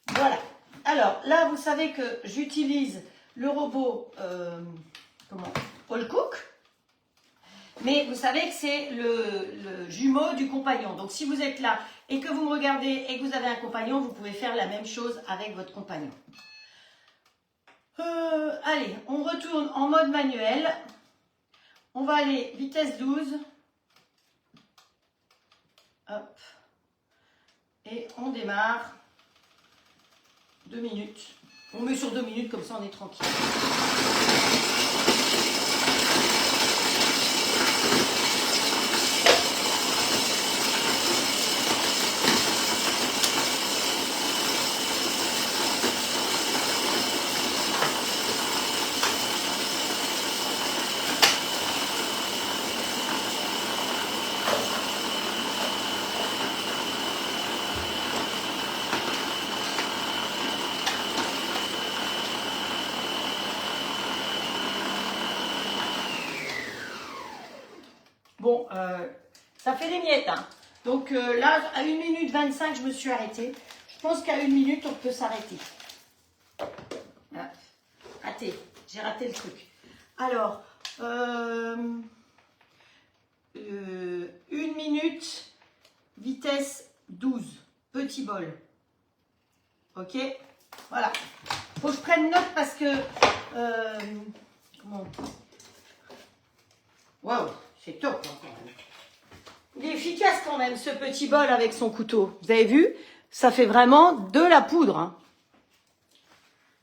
Voilà. Alors, là, vous savez que j'utilise le robot All Cook. Mais vous savez que c'est le jumeau du compagnon. Donc, si vous êtes là et que vous me regardez et que vous avez un compagnon, vous pouvez faire la même chose avec votre compagnon. Allez, on retourne en mode manuel. On va aller vitesse 12. Hop. Et on démarre. 2 minutes. On met sur 2 minutes, comme ça on est tranquille. fait des miettes. Hein. Donc là, à 1 minute 25, je me suis arrêtée. Je pense qu'à 1 minute, on peut s'arrêter. Ah, raté. J'ai raté le truc. Alors, 1 minute, vitesse 12. Petit bol. Ok? Voilà. Faut que je prenne note parce que... comment? Waouh, c'est top. Hein. Il est efficace quand même, ce petit bol avec son couteau. Vous avez vu? Ça fait vraiment de la poudre. Hein.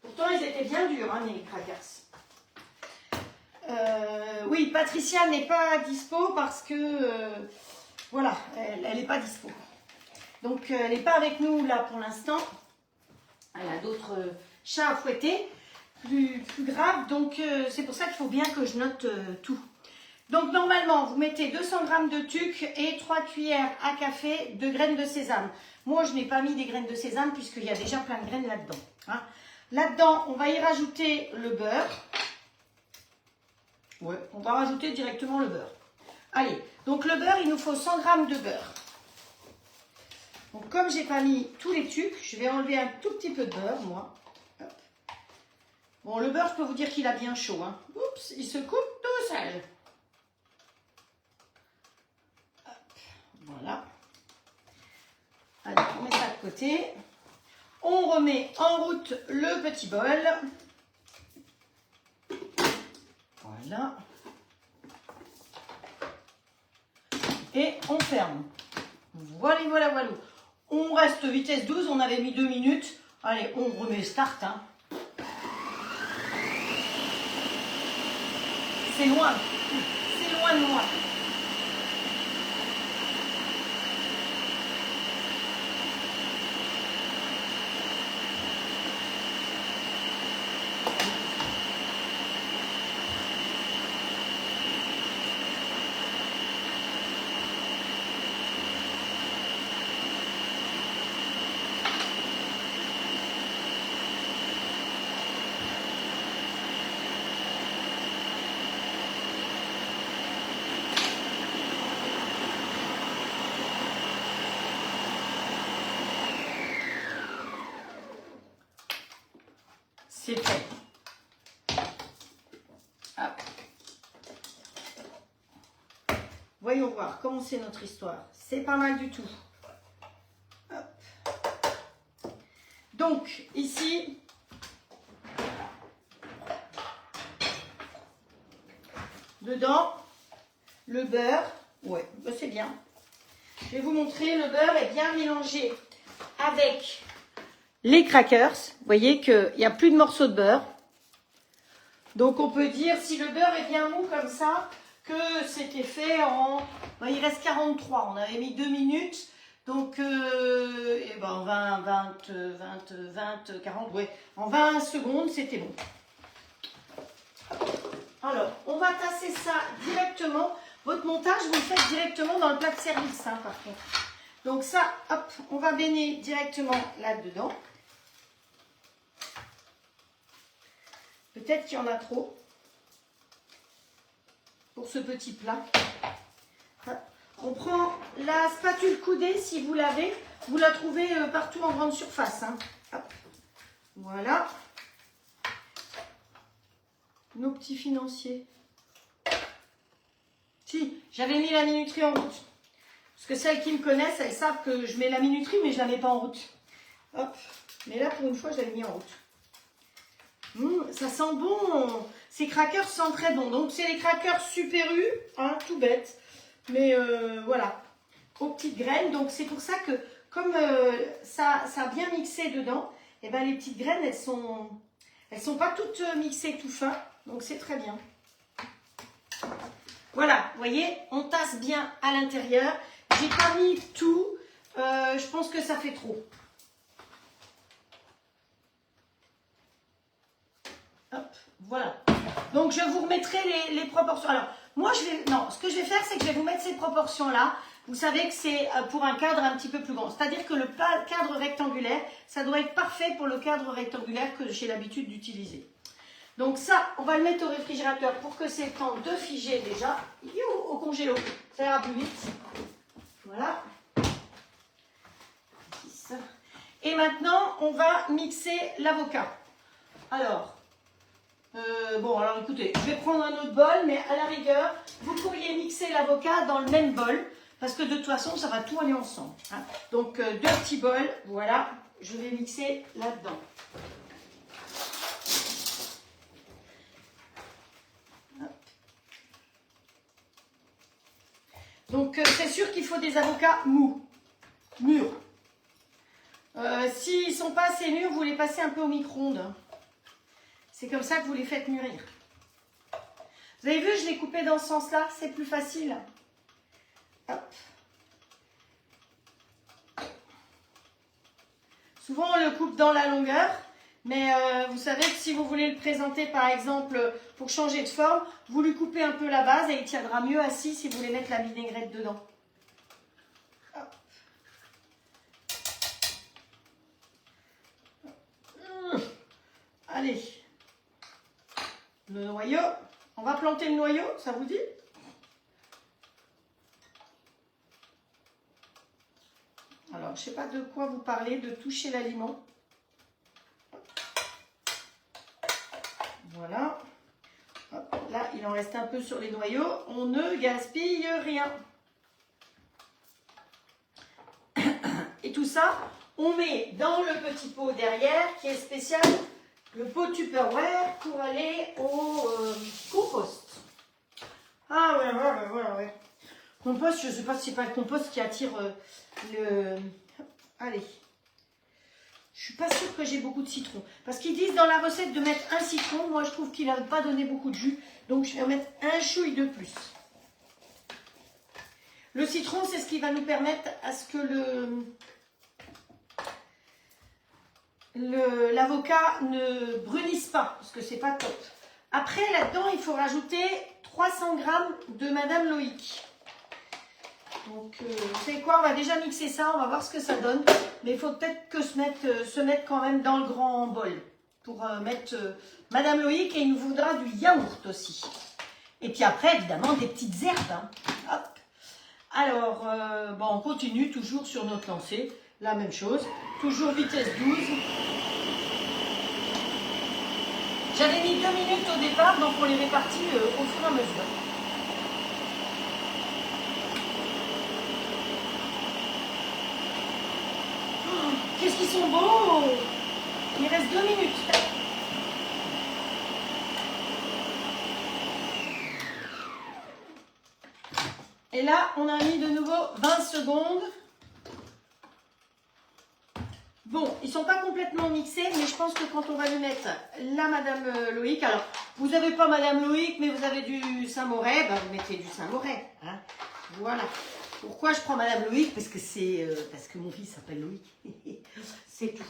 Pourtant, ils étaient bien durs, hein, les crackers. Oui, Patricia n'est pas dispo parce que... voilà, elle n'est pas dispo. Donc, elle n'est pas avec nous là pour l'instant. Elle a d'autres chats à fouetter, plus graves. Donc, c'est pour ça qu'il faut bien que je note tout. Donc, normalement, vous mettez 200 g de tuque et 3 cuillères à café de graines de sésame. Moi, je n'ai pas mis des graines de sésame puisqu'il y a déjà plein de graines là-dedans. Hein. Là-dedans, on va y rajouter le beurre. Ouais, on va rajouter directement le beurre. Allez, donc le beurre, il nous faut 100 g de beurre. Donc, comme je n'ai pas mis tous les tuques, je vais enlever un tout petit peu de beurre, moi. Hop. Bon, le beurre, je peux vous dire qu'il a bien chaud. Hein. Oups, il se coupe tout seul. Hop. Voilà. Allez, on met ça de côté. On remet en route le petit bol. Voilà. Et on ferme. Voilà, voilà, voilà. On reste vitesse 12, on avait mis 2 minutes. Allez, on remet start. Hein. C'est loin de moi. C'est fait. Hop. Voyons voir comment c'est notre histoire. C'est pas mal du tout. Hop. Donc, ici, dedans, le beurre. Ouais, bah c'est bien. Je vais vous montrer, le beurre est bien mélangé avec les crackers. Vous voyez qu'il n'y a plus de morceaux de beurre. Donc, on peut dire, si le beurre est bien mou comme ça, que c'était fait en... Ben, il reste 43. On avait mis 2 minutes. Donc, et ben, en 20, 40, ouais. En 20 secondes, c'était bon. Alors, on va tasser ça directement. Votre montage, vous le faites directement dans le plat de service, hein, par contre. Donc ça, hop, on va baigner directement là-dedans. Peut-être qu'il y en a trop pour ce petit plat. On prend la spatule coudée, si vous l'avez. Vous la trouvez partout en grande surface. Hein. Hop. Voilà. Nos petits financiers. Si, j'avais mis la minuterie en route. Parce que celles qui me connaissent, elles savent que je mets la minuterie, mais je ne la mets pas en route. Hop. Mais là, pour une fois, je l'avais mis en route. Ça sent bon. Ces crackers sentent très bon. Donc, c'est les crackers Super U, hein, tout bête. Mais voilà, aux petites graines. Donc, c'est pour ça que, comme ça a bien mixé dedans, et ben, les petites graines, elles sont pas toutes mixées tout fin. Donc, c'est très bien. Voilà, vous voyez, on tasse bien à l'intérieur. J'ai pas mis tout. Je pense que ça fait trop. Hop, voilà. Donc, je vous remettrai les proportions. Alors, moi, ce que je vais faire, c'est que je vais vous mettre ces proportions-là. Vous savez que c'est pour un cadre un petit peu plus grand. C'est-à-dire que le cadre rectangulaire, ça doit être parfait pour le cadre rectangulaire que j'ai l'habitude d'utiliser. Donc ça, on va le mettre au réfrigérateur pour que c'est le temps de figer déjà. Au congélo, ça ira plus vite. Voilà. 10. Et maintenant, on va mixer l'avocat. Alors, alors écoutez, je vais prendre un autre bol, mais à la rigueur, vous pourriez mixer l'avocat dans le même bol, parce que de toute façon, ça va tout aller ensemble. Hein. Donc, 2 petits bols, voilà, je vais mixer là-dedans. Donc, c'est sûr qu'il faut des avocats mûrs. S'ils ne sont pas assez mûrs, vous les passez un peu au micro-ondes. C'est comme ça que vous les faites mûrir. Vous avez vu, je l'ai coupé dans ce sens-là, c'est plus facile. Hop. Souvent, on le coupe dans la longueur, mais vous savez que si vous voulez le présenter, par exemple, pour changer de forme, vous lui coupez un peu la base et il tiendra mieux assis si vous voulez mettre la vinaigrette dedans. Hop. Allez. Le noyau. On va planter le noyau, ça vous dit? Alors, je ne sais pas de quoi vous parlez, de toucher l'aliment. Voilà. Hop, là, il en reste un peu sur les noyaux. On ne gaspille rien. Et tout ça, on met dans le petit pot derrière, qui est spécial, le pot Tupperware pour aller au compost. Ah ouais. Compost, je ne sais pas si c'est pas le compost qui attire le... Allez. Je suis pas sûre que j'ai beaucoup de citron. Parce qu'ils disent dans la recette de mettre un citron. Moi, je trouve qu'il n'a pas donné beaucoup de jus. Donc, je vais en mettre un chouille de plus. Le citron, c'est ce qui va nous permettre à ce que l'avocat ne brunisse pas. Parce que c'est pas top. Après, là-dedans, il faut rajouter 300 g de Madame Loïc. Donc, vous savez quoi, on va déjà mixer ça, on va voir ce que ça donne. Mais il faut peut-être que se mettre quand même dans le grand bol pour mettre Madame Loïc, et il nous faudra du yaourt aussi. Et puis après, évidemment, des petites herbes. Hein. Hop. Alors, on continue toujours sur notre lancée. La même chose, toujours vitesse 12. J'avais mis 2 minutes au départ, donc on les répartit au fur et à mesure. Qu'est-ce qu'ils sont beaux! Il reste 2 minutes. Et là, on a mis de nouveau 20 secondes. Bon, ils ne sont pas complètement mixés, mais je pense que quand on va lui mettre la Madame Loïc, alors, vous n'avez pas Madame Loïc, mais vous avez du Saint-Moret, vous mettez du Saint-Moret. Hein. Voilà. Pourquoi je prends Madame Loïc? Parce que mon fils s'appelle Loïc. C'est tout.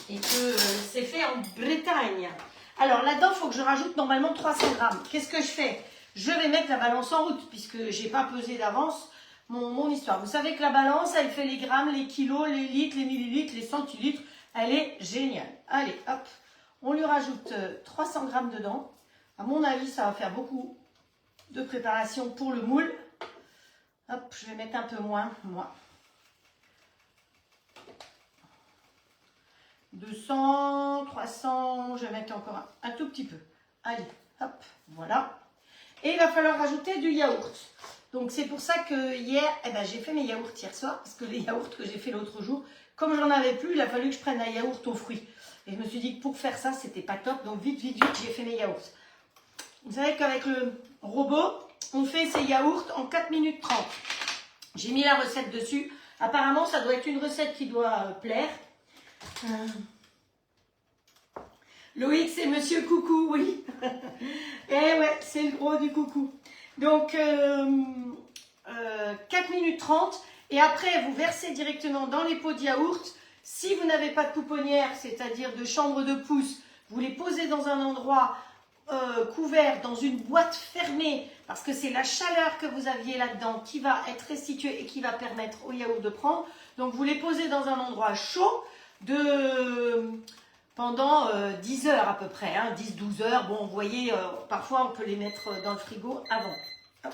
Et que c'est fait en Bretagne. Alors là-dedans, il faut que je rajoute normalement 300 grammes. Qu'est-ce que je fais? Je vais mettre la balance en route, puisque je n'ai pas pesé d'avance mon histoire. Vous savez que la balance, elle fait les grammes, les kilos, les litres, les millilitres, les centilitres. Elle est géniale. Allez, hop. On lui rajoute 300 grammes dedans. À mon avis, ça va faire beaucoup de préparation pour le moule. Hop, je vais mettre un peu moins, moi. 200, 300, je vais mettre encore un tout petit peu. Allez, hop, voilà. Et il va falloir rajouter du yaourt. Donc c'est pour ça que hier, j'ai fait mes yaourts hier soir, parce que les yaourts que j'ai fait l'autre jour, comme j'en avais plus, il a fallu que je prenne un yaourt aux fruits. Et je me suis dit que pour faire ça, c'était pas top, donc vite, j'ai fait mes yaourts. Vous savez qu'avec le robot, on fait ces yaourts en 4 minutes 30. J'ai mis la recette dessus. Apparemment, ça doit être une recette qui doit plaire. Loïc, c'est Monsieur Coucou, oui. Eh ouais, c'est le gros du coucou. Donc, 4 minutes 30. Et après, vous versez directement dans les pots de yaourt. Si vous n'avez pas de pouponnière, c'est-à-dire de chambre de pousse, vous les posez dans un endroit couvert, dans une boîte fermée, parce que c'est la chaleur que vous aviez là-dedans qui va être restituée et qui va permettre au yaourt de prendre. Donc, vous les posez dans un endroit chaud pendant 10 heures à peu près, hein, 10-12 heures. Bon, vous voyez, parfois on peut les mettre dans le frigo avant. Hop.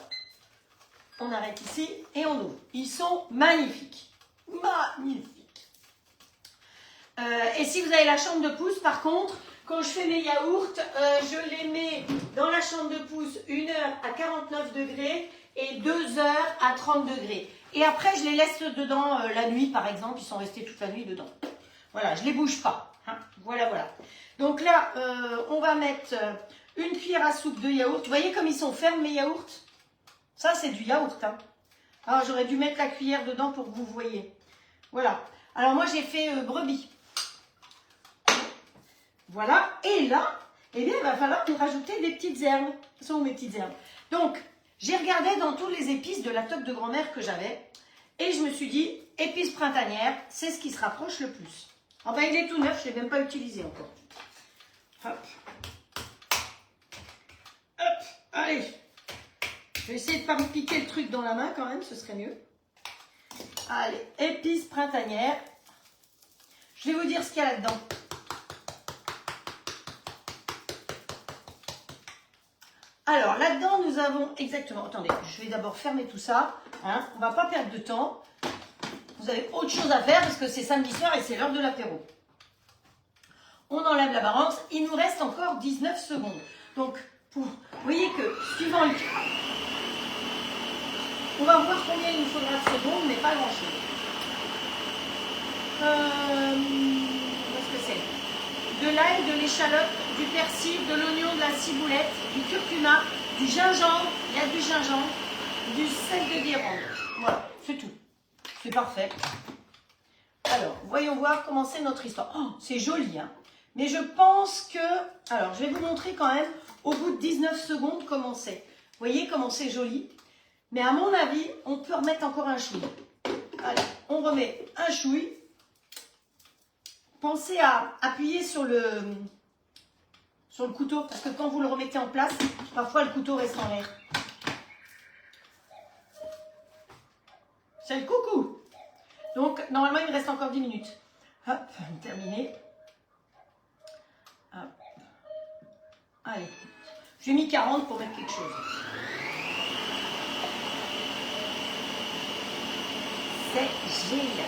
on arrête ici et on ouvre. Ils sont magnifiques. Magnifiques. Et si vous avez la chambre de pouce, par contre, quand je fais mes yaourts, je les mets dans la chambre de pouce 1 heure à 49 degrés et 2 heures à 30 degrés. Et après, je les laisse dedans la nuit, par exemple. Ils sont restés toute la nuit dedans. Voilà, je ne les bouge pas. Hein. Voilà, voilà. Donc là, on va mettre une cuillère à soupe de yaourt. Vous voyez comme ils sont fermes, mes yaourts? Ça, c'est du yaourt. Hein. Alors, j'aurais dû mettre la cuillère dedans pour que vous voyez. Voilà. Alors, moi, j'ai fait brebis. Voilà. Et là, eh bien, il va falloir nous rajouter des petites herbes. Ce sont mes petites herbes. Donc, j'ai regardé dans toutes les épices de la toque de grand-mère que j'avais. Et je me suis dit, épices printanières, c'est ce qui se rapproche le plus. Enfin, il est tout neuf, je ne l'ai même pas utilisé encore. Hop. Hop. Allez. Je vais essayer de ne pas me piquer le truc dans la main quand même, ce serait mieux. Allez, épices printanières. Je vais vous dire ce qu'il y a là-dedans. Alors, là-dedans, nous avons exactement... Attendez, je vais d'abord fermer tout ça. Hein, on ne va pas perdre de temps. Vous avez autre chose à faire parce que c'est samedi soir et c'est l'heure de l'apéro. On enlève la balance. Il nous reste encore 19 secondes. Donc, vous voyez que, suivant le... On va voir combien il nous faudra de secondes, mais pas grand-chose. Qu'est-ce que c'est? De l'ail, de l'échalote, du persil, de l'oignon, de la ciboulette, du curcuma, du gingembre, il y a du gingembre, du sel de Guérande. Voilà, c'est tout. C'est parfait. Alors, voyons voir comment c'est notre histoire. Oh, c'est joli, hein. Mais je pense que... Alors, je vais vous montrer quand même, au bout de 19 secondes, comment c'est. Vous voyez comment c'est joli? Mais à mon avis, on peut remettre encore un chouï. Allez, on remet un chouï. Pensez à appuyer sur le couteau, parce que quand vous le remettez en place, parfois le couteau reste en l'air. C'est le coucou. Donc, normalement, il me reste encore 10 minutes. Hop, terminé. Hop. Allez, j'ai mis 40 pour mettre quelque chose. C'est génial.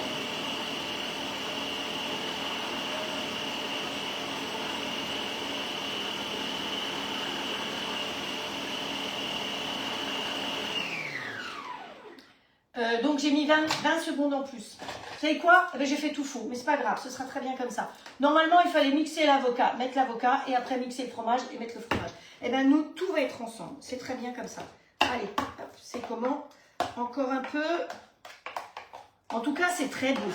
Donc j'ai mis 20 secondes en plus. Vous savez quoi? Eh bien, j'ai fait tout faux, mais c'est pas grave, ce sera très bien comme ça. Normalement, il fallait mixer l'avocat, mettre l'avocat et après mixer le fromage et mettre le fromage. Eh bien, nous, tout va être ensemble. C'est très bien comme ça. Allez, hop, c'est comment? Encore un peu. En tout cas, c'est très beau.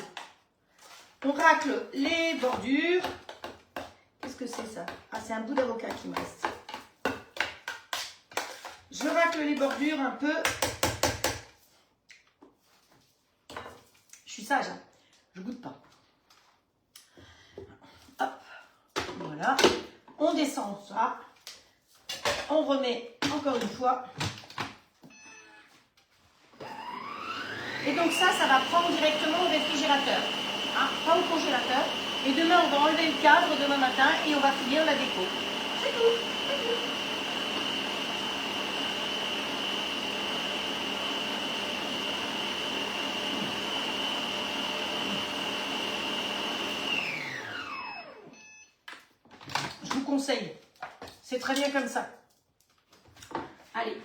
On racle les bordures. Qu'est-ce que c'est ça? Ah, c'est un bout d'avocat qui me reste. Je racle les bordures un peu. Je suis sage, hein. Je goûte pas. Hop, voilà. On descend ça. On remet encore une fois. Et donc ça va prendre directement au réfrigérateur. Hein, pas au congélateur. Et demain, on va enlever le cadre demain matin et on va finir la déco. C'est tout. C'est tout. Conseil. C'est très bien comme ça. Allez.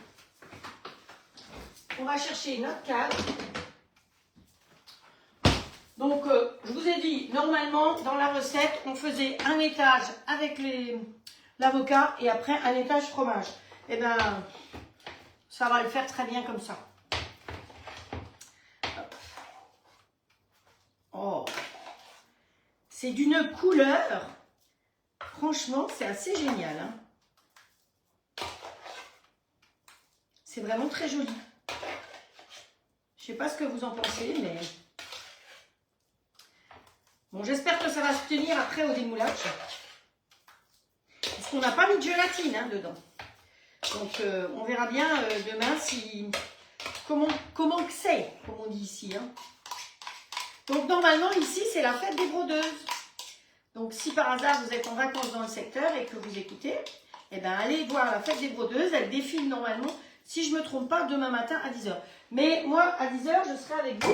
On va chercher notre cadre. Donc, je vous ai dit, normalement, dans la recette, on faisait un étage avec l'avocat et après un étage fromage. Eh bien, ça va le faire très bien comme ça. Hop. Oh. C'est d'une couleur... Franchement, c'est assez génial. Hein, c'est vraiment très joli. Je ne sais pas ce que vous en pensez, mais... Bon, j'espère que ça va se tenir après au démoulage. Parce qu'on n'a pas mis de gélatine hein, dedans. Donc, on verra bien demain si... Comment que c'est, comme on dit ici. Hein. Donc, normalement, ici, c'est la fête des brodeuses. Donc, si par hasard vous êtes en vacances dans le secteur et que vous écoutez, eh bien, allez voir la fête des brodeuses. Elle défile normalement si je ne me trompe pas, demain matin à 10h. Mais moi, à 10h, je serai avec vous,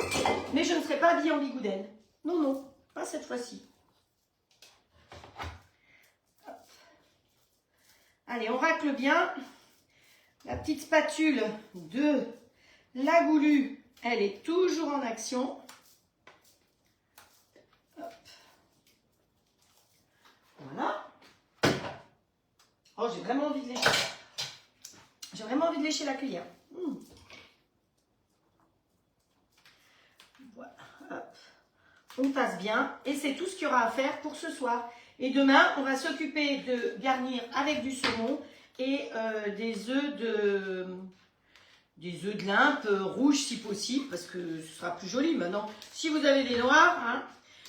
mais je ne serai pas habillée en bigouden. Non, non, pas cette fois-ci. Allez, on racle bien. La petite spatule de la Goulu, elle est toujours en action. Hop. Voilà. Oh, j'ai vraiment envie de lécher. J'ai vraiment envie de lécher la cuillère. Voilà. Hop. On passe bien. Et c'est tout ce qu'il y aura à faire pour ce soir. Et demain, on va s'occuper de garnir avec du saumon et des œufs de limpe rouges si possible, parce que ce sera plus joli maintenant. Si vous avez des noirs, hein,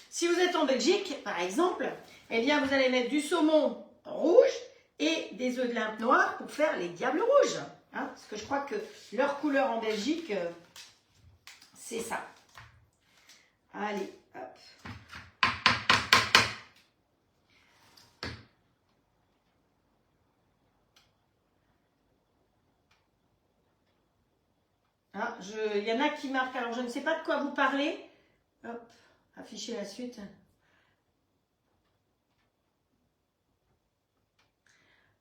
si vous êtes en Belgique, par exemple, eh bien, vous allez mettre du saumon rouge et des œufs de limpe noirs pour faire les diables rouges. Hein, parce que je crois que leur couleur en Belgique, c'est ça. Allez, hop. Ah, il y en a qui marquent, alors je ne sais pas de quoi vous parlez. Hop, afficher la suite.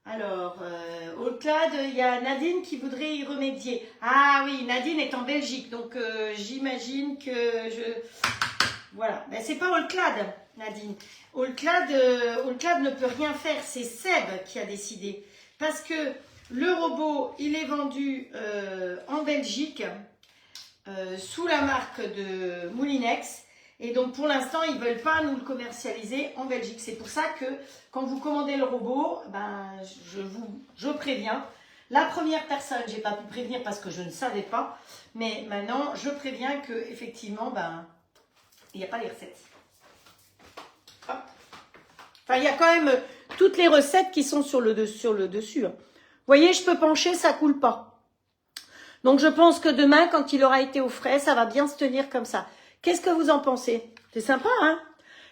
Alors, au CLAD, il y a Nadine qui voudrait y remédier. Ah oui, Nadine est en Belgique, donc j'imagine que je... Voilà, ben, c'est pas All-Clad, Nadine. All-Clad ne peut rien faire, c'est Seb qui a décidé. Parce que le robot, il est vendu en Belgique sous la marque de Moulinex. Et donc, pour l'instant, ils ne veulent pas nous le commercialiser en Belgique. C'est pour ça que quand vous commandez le robot, ben, je préviens. La première personne, je n'ai pas pu prévenir parce que je ne savais pas. Mais maintenant, je préviens qu'effectivement, ben, il n'y a pas les recettes. Hop. Enfin, il y a quand même toutes les recettes qui sont sur le dessus. Hein. Vous voyez, je peux pencher, ça ne coule pas. Donc, je pense que demain, quand il aura été au frais, ça va bien se tenir comme ça. Qu'est-ce que vous en pensez? C'est sympa, hein?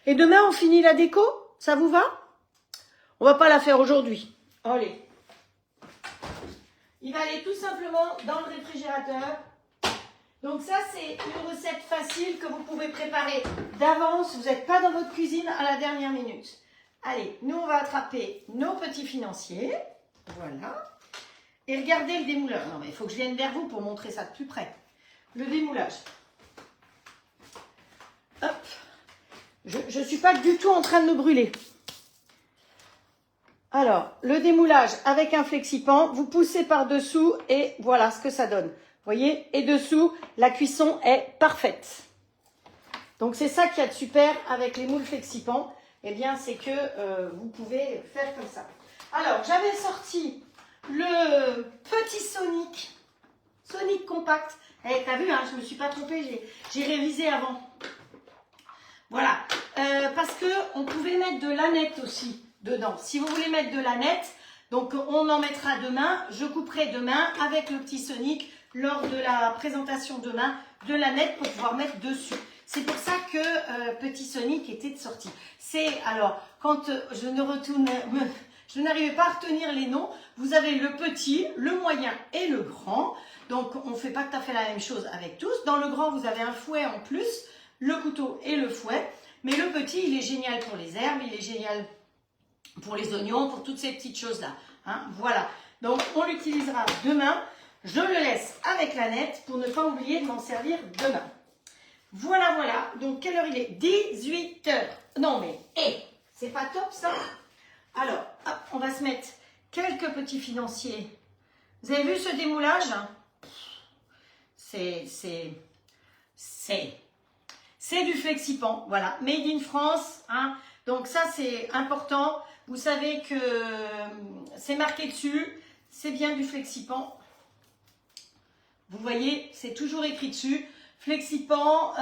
Et demain, on finit la déco? Ça vous va? On va pas la faire aujourd'hui. Allez. Il va aller tout simplement dans le réfrigérateur. Donc ça, c'est une recette facile que vous pouvez préparer d'avance. Vous n'êtes pas dans votre cuisine à la dernière minute. Allez, nous, on va attraper nos petits financiers. Voilà. Et regardez le démoulage. Non, mais il faut que je vienne vers vous pour montrer ça de plus près. Le démoulage. Hop. Je ne suis pas du tout en train de me brûler. Alors, le démoulage avec un flexipan, vous poussez par-dessous et voilà ce que ça donne. Vous voyez? Et dessous, la cuisson est parfaite. Donc, c'est ça qu'il y a de super avec les moules flexipans. Eh bien, c'est que vous pouvez faire comme ça. Alors, j'avais sorti le petit Sonic compact. Eh, t'as vu, hein, je ne me suis pas trompée, j'ai révisé avant. Voilà, parce qu'on pouvait mettre de l'aneth aussi dedans. Si vous voulez mettre de l'aneth, donc on en mettra demain. Je couperai demain avec le petit Sonic lors de la présentation demain de l'aneth pour pouvoir mettre dessus. C'est pour ça que petit Sonic était de sortie. C'est alors, quand je n'arrivais pas à retenir les noms, vous avez le petit, le moyen et le grand. Donc on ne fait pas tout à fait la même chose avec tous. Dans le grand, vous avez un fouet en plus, le couteau et le fouet. Mais le petit, il est génial pour les herbes, il est génial pour les oignons, pour toutes ces petites choses-là. Hein, voilà. Donc, on l'utilisera demain. Je le laisse avec l'aneth pour ne pas oublier de m'en servir demain. Voilà, voilà. Donc, quelle heure il est? 18h. Non, mais, c'est pas top, ça? Alors, hop, on va se mettre quelques petits financiers. Vous avez vu ce démoulage? C'est du flexipan, voilà, made in France, hein. Donc ça c'est important, vous savez que c'est marqué dessus, c'est bien du flexipan. Vous voyez, c'est toujours écrit dessus, flexipan,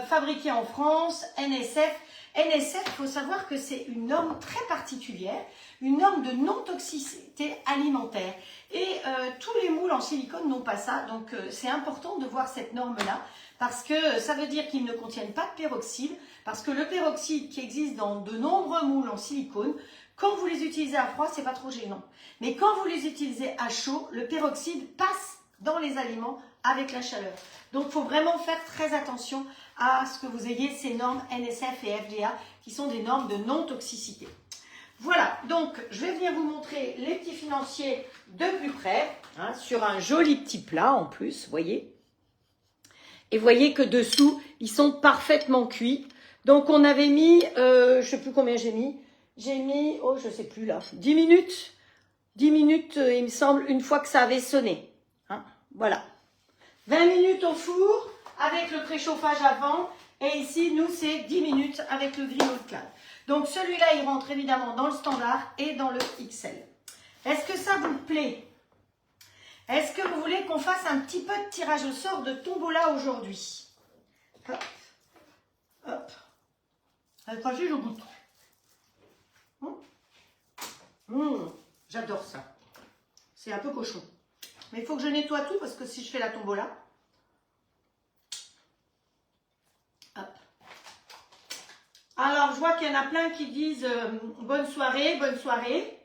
fabriqué en France, NSF. NSF, il faut savoir que c'est une norme très particulière, une norme de non-toxicité alimentaire. Et tous les moules en silicone n'ont pas ça, donc c'est important de voir cette norme-là, parce que ça veut dire qu'ils ne contiennent pas de peroxyde, parce que le peroxyde qui existe dans de nombreux moules en silicone, quand vous les utilisez à froid, c'est pas trop gênant. Mais quand vous les utilisez à chaud, le peroxyde passe dans les aliments avec la chaleur. Donc, il faut vraiment faire très attention à ce que vous ayez ces normes NSF et FDA qui sont des normes de non-toxicité. Voilà, donc je vais venir vous montrer les petits financiers de plus près, hein, sur un joli petit plat en plus, voyez. Et voyez que dessous, ils sont parfaitement cuits. Donc on avait mis, je ne sais plus combien j'ai mis, oh je ne sais plus là, 10 minutes. 10 minutes, il me semble, une fois que ça avait sonné. Hein, voilà. 20 minutes au four avec le préchauffage avant. Et ici, nous, c'est 10 minutes avec le grill haut de clave. Donc celui-là, il rentre évidemment dans le standard et dans le XL. Est-ce que ça vous plaît? Est-ce que vous voulez qu'on fasse un petit peu de tirage au sort de tombola aujourd'hui? Hop, hop. Cette fois-ci, je goûte. J'adore ça. C'est un peu cochon. Mais il faut que je nettoie tout parce que si je fais la tombola... Hop. Alors, je vois qu'il y en a plein qui disent bonne soirée, bonne soirée.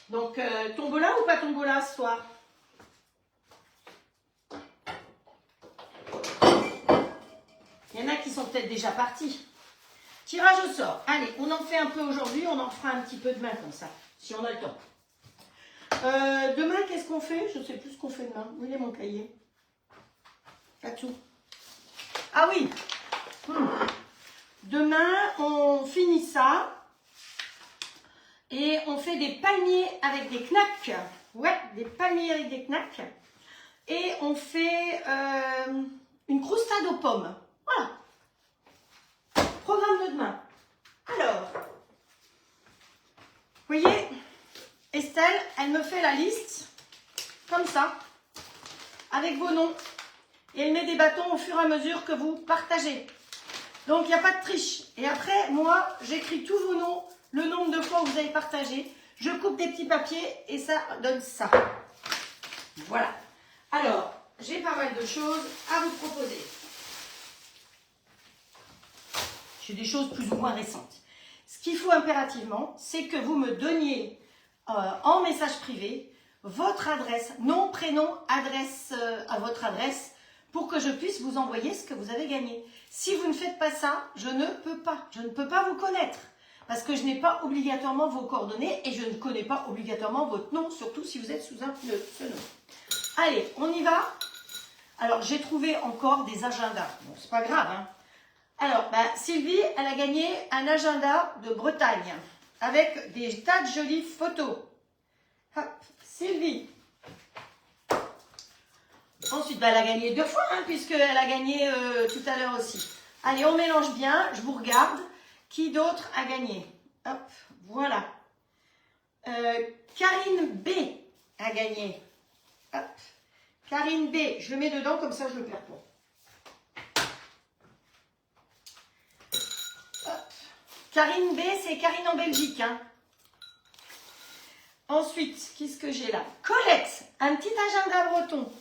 Donc, tombola ou pas tombola ce soir? Il y en a qui sont peut-être déjà partis. Tirage au sort. Allez, on en fait un peu aujourd'hui, on en fera un petit peu demain comme ça, si on a le temps. Demain, qu'est-ce qu'on fait? Je ne sais plus ce qu'on fait demain. Où est mon cahier? Pas tout. Ah oui. Demain, on finit ça. Et on fait des palmiers avec des knacks. Ouais, des palmiers avec des knacks. Et on fait une croustade aux pommes. Voilà. Programme de demain. Alors, vous voyez, Estelle, elle me fait la liste, comme ça, avec vos noms. Et elle met des bâtons au fur et à mesure que vous partagez. Donc, il n'y a pas de triche. Et après, moi, j'écris tous vos noms, le nombre de fois où vous avez partagé. Je coupe des petits papiers et ça donne ça. Voilà. Alors, j'ai pas mal de choses à vous proposer. J'ai des choses plus ou moins récentes. Ce qu'il faut impérativement, c'est que vous me donniez en message privé votre adresse, nom, prénom, adresse à votre adresse, pour que je puisse vous envoyer ce que vous avez gagné. Si vous ne faites pas ça, je ne peux pas. Je ne peux pas vous connaître. Parce que je n'ai pas obligatoirement vos coordonnées et je ne connais pas obligatoirement votre nom, surtout si vous êtes sous ce nom. Allez, on y va. Alors, j'ai trouvé encore des agendas. Bon, c'est pas grave, hein. Alors, Sylvie, elle a gagné un agenda de Bretagne avec des tas de jolies photos. Hop, Sylvie. Ensuite, elle a gagné 2 fois, hein, puisqu'elle a gagné tout à l'heure aussi. Allez, on mélange bien, je vous regarde. Qui d'autre a gagné? Hop, voilà. Karine B a gagné. Hop. Karine B, je le mets dedans, comme ça je le perds pas. Hop. Karine B, c'est Karine en Belgique. Hein. Ensuite, qu'est-ce que j'ai là? Colette, un petit agenda breton.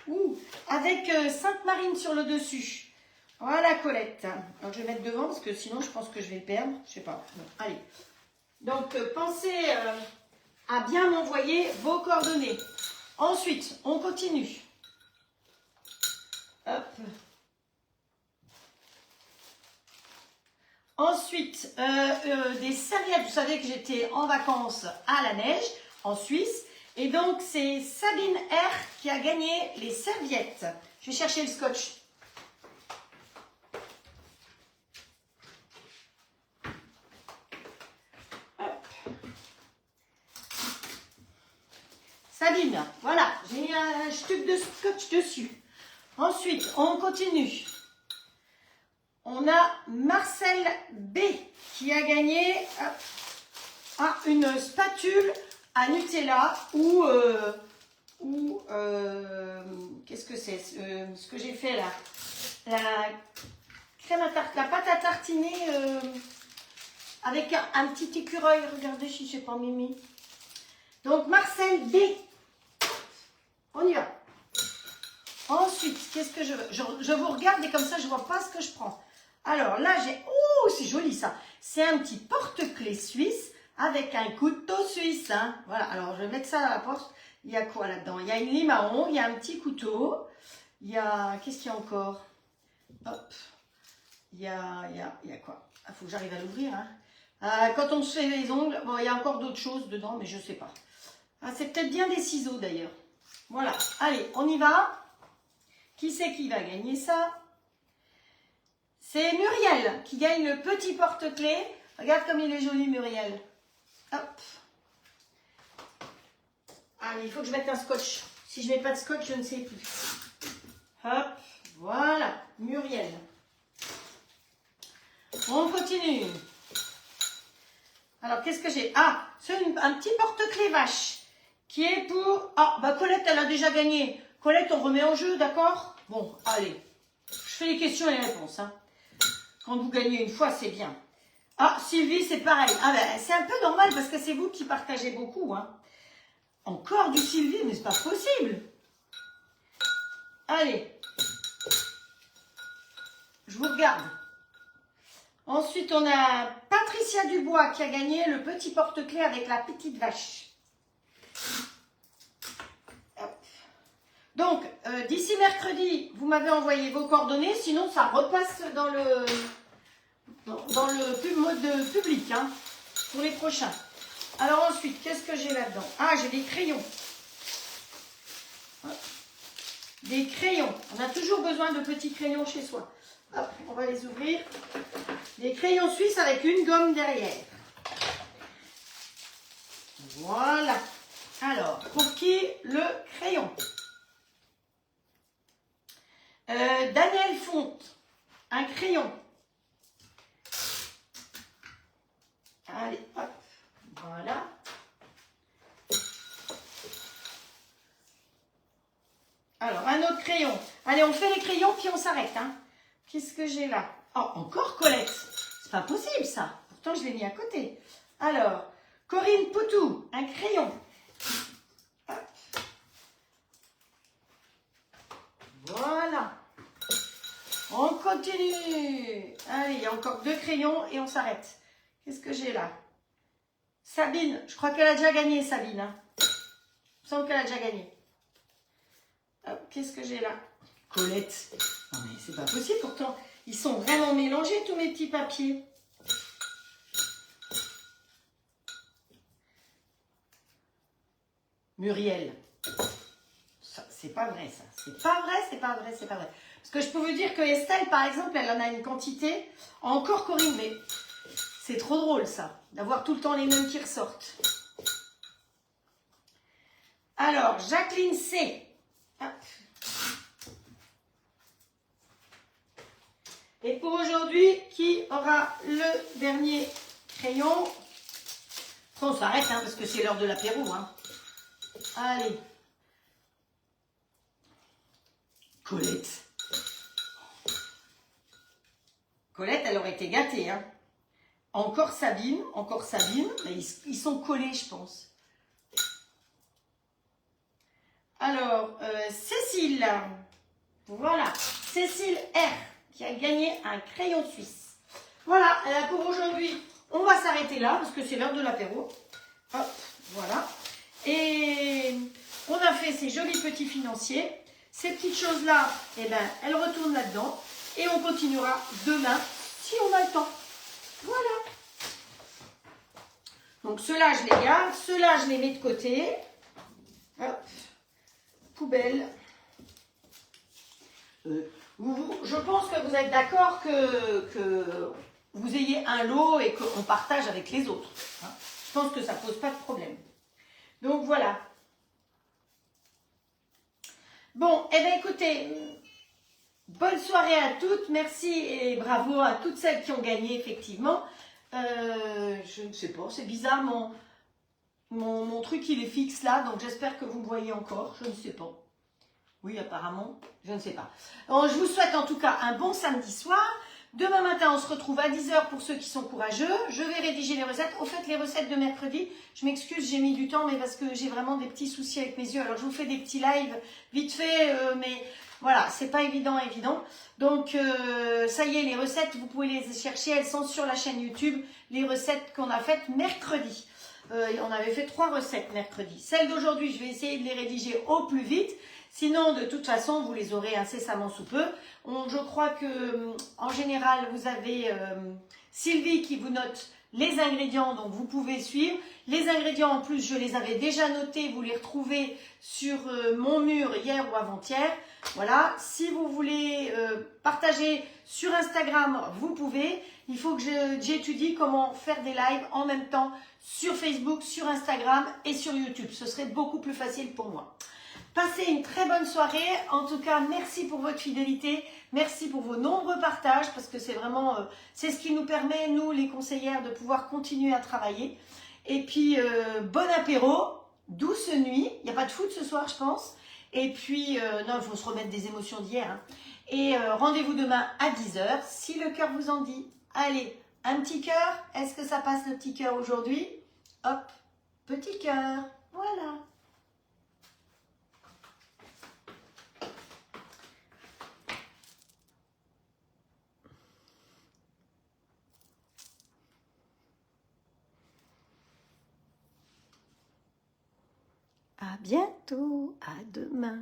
Ouh, avec Sainte-Marine sur le dessus. Voilà Colette. Alors je vais mettre devant parce que sinon je pense que je vais le perdre. Je sais pas. Bon, allez. Donc pensez à bien m'envoyer vos coordonnées. Ensuite, on continue. Hop. Ensuite, des serviettes. Vous savez que j'étais en vacances à la neige, en Suisse. Et donc, c'est Sabine R qui a gagné les serviettes. Je vais chercher le scotch. Hop. Sabine, voilà, j'ai mis un truc de scotch dessus. Ensuite, on continue. On a Marcel B qui a gagné une spatule à Nutella ou qu'est-ce que c'est ce que j'ai fait là, la crème à tarte, la pâte à tartiner avec un petit écureuil. Regardez si c'est pas Mimi. Donc Marcel B, on y va. Ensuite, qu'est-ce que je veux? Je vous regarde et comme ça je vois pas ce que je prends. Alors là j'ai, oh c'est joli ça, c'est un petit porte-clés suisse avec un couteau suisse, hein. Voilà, alors je vais mettre ça à la porte. Il y a quoi là-dedans? Il y a une lime à ongles, il y a un petit couteau. Il y a... Qu'est-ce qu'il y a encore? Hop. Il y a quoi? Il faut que j'arrive à l'ouvrir. Hein. Quand on se fait les ongles, bon, il y a encore d'autres choses dedans, mais je ne sais pas. Ah, c'est peut-être bien des ciseaux d'ailleurs. Voilà. Allez, on y va. Qui c'est qui va gagner ça? C'est Muriel qui gagne le petit porte-clés. Regarde comme il est joli, Muriel. Hop. Allez, il faut que je mette un scotch. Si je ne mets pas de scotch, je ne sais plus. Hop, voilà, Muriel. On continue. Alors, qu'est-ce que j'ai? Ah, c'est un petit porte-clés vache qui est pour... Ah, bah Colette, elle a déjà gagné. Colette, on remet en jeu, d'accord? Bon, allez. Je fais les questions et les réponses. Hein. Quand vous gagnez une fois, c'est bien. Ah, Sylvie, c'est pareil. Ah ben, c'est un peu normal parce que c'est vous qui partagez beaucoup. Hein. Encore du Sylvie, mais c'est pas possible. Allez. Je vous regarde. Ensuite, on a Patricia Dubois qui a gagné le petit porte-clés avec la petite vache. Donc, d'ici mercredi, vous m'avez envoyé vos coordonnées. Sinon, ça repasse dans le mode public hein, pour les prochains. Alors ensuite, qu'est-ce que j'ai là-dedans? Ah, j'ai des crayons. Des crayons. On a toujours besoin de petits crayons chez soi. Hop, on va les ouvrir. Des crayons suisses avec une gomme derrière. Voilà. Alors, pour qui le crayon? Daniel Fonte, un crayon. Allez, hop, voilà. Alors, un autre crayon. Allez, on fait les crayons, puis on s'arrête. Hein. Qu'est-ce que j'ai là? Oh, encore Colette. C'est pas possible, ça. Pourtant, je l'ai mis à côté. Alors, Corinne Poutou, un crayon. Hop. Voilà. On continue. Allez, il y a encore 2 crayons et on s'arrête. Qu'est-ce que j'ai là? Sabine, je crois qu'elle a déjà gagné, Sabine. Hein. Il me semble qu'elle a déjà gagné. Qu'est-ce que j'ai là? Colette. Non mais c'est pas possible, pourtant, ils sont vraiment mélangés, tous mes petits papiers. Muriel. C'est pas vrai, ça. C'est pas vrai, c'est pas vrai, c'est pas vrai. Parce que je peux vous dire que Estelle, par exemple, elle en a une quantité. Encore Corinne, mais c'est trop drôle, ça. D'avoir tout le temps les mêmes qui ressortent. Alors, Jacqueline C. Hop. Et pour aujourd'hui, qui aura le dernier crayon? On s'arrête, hein, parce que c'est l'heure de l'apéro. Hein. Allez. Colette. Colette, elle aurait été gâtée. Hein. Encore Sabine, mais ils sont collés, je pense. Alors, Cécile. Voilà, Cécile R. qui a gagné un crayon suisse. Voilà, pour aujourd'hui, on va s'arrêter là parce que c'est l'heure de l'apéro. Hop, voilà. Et on a fait ces jolis petits financiers. Ces petites choses-là, eh ben, elles retournent là-dedans. Et on continuera demain si on a le temps. Voilà. Donc ceux-là, je les garde. Ceux-là, je les mets de côté. Hop. Poubelle. Je pense que vous êtes d'accord que vous ayez un lot et qu'on partage avec les autres. Hein. Je pense que ça ne pose pas de problème. Donc voilà. Bon, eh bien écoutez, bonne soirée à toutes. Merci et bravo à toutes celles qui ont gagné effectivement. Je ne sais pas, c'est bizarre, mon truc il est fixe là, donc j'espère que vous me voyez encore, je ne sais pas. Oui, apparemment, je ne sais pas. Alors, je vous souhaite en tout cas un bon samedi soir. Demain matin, on se retrouve à 10 h pour ceux qui sont courageux. Je vais rédiger les recettes. Au fait, les recettes de mercredi, je m'excuse, j'ai mis du temps, mais parce que j'ai vraiment des petits soucis avec mes yeux. Alors, je vous fais des petits lives vite fait, mais voilà, c'est pas évident. Donc, ça y est, les recettes, vous pouvez les chercher. Elles sont sur la chaîne YouTube, les recettes qu'on a faites mercredi. On avait fait 3 recettes mercredi. Celles d'aujourd'hui, je vais essayer de les rédiger au plus vite. Sinon, de toute façon, vous les aurez incessamment sous peu. Je crois que, en général, vous avez Sylvie qui vous note les ingrédients, donc vous pouvez suivre. Les ingrédients, en plus, je les avais déjà notés. Vous les retrouvez sur mon mur hier ou avant-hier. Voilà. Si vous voulez partager sur Instagram, vous pouvez. Il faut que j'étudie comment faire des lives en même temps sur Facebook, sur Instagram et sur YouTube. Ce serait beaucoup plus facile pour moi. Passez une très bonne soirée. En tout cas, merci pour votre fidélité. Merci pour vos nombreux partages parce que c'est vraiment, c'est ce qui nous permet, nous les conseillères, de pouvoir continuer à travailler. Et puis, bon apéro, douce nuit. Il n'y a pas de foot ce soir, je pense. Et puis, non, il faut se remettre des émotions d'hier. Hein. Et rendez-vous demain à 10 h si le cœur vous en dit. Allez, un petit cœur. Est-ce que ça passe le petit cœur aujourd'hui? Hop, petit cœur. Voilà. À bientôt, à demain.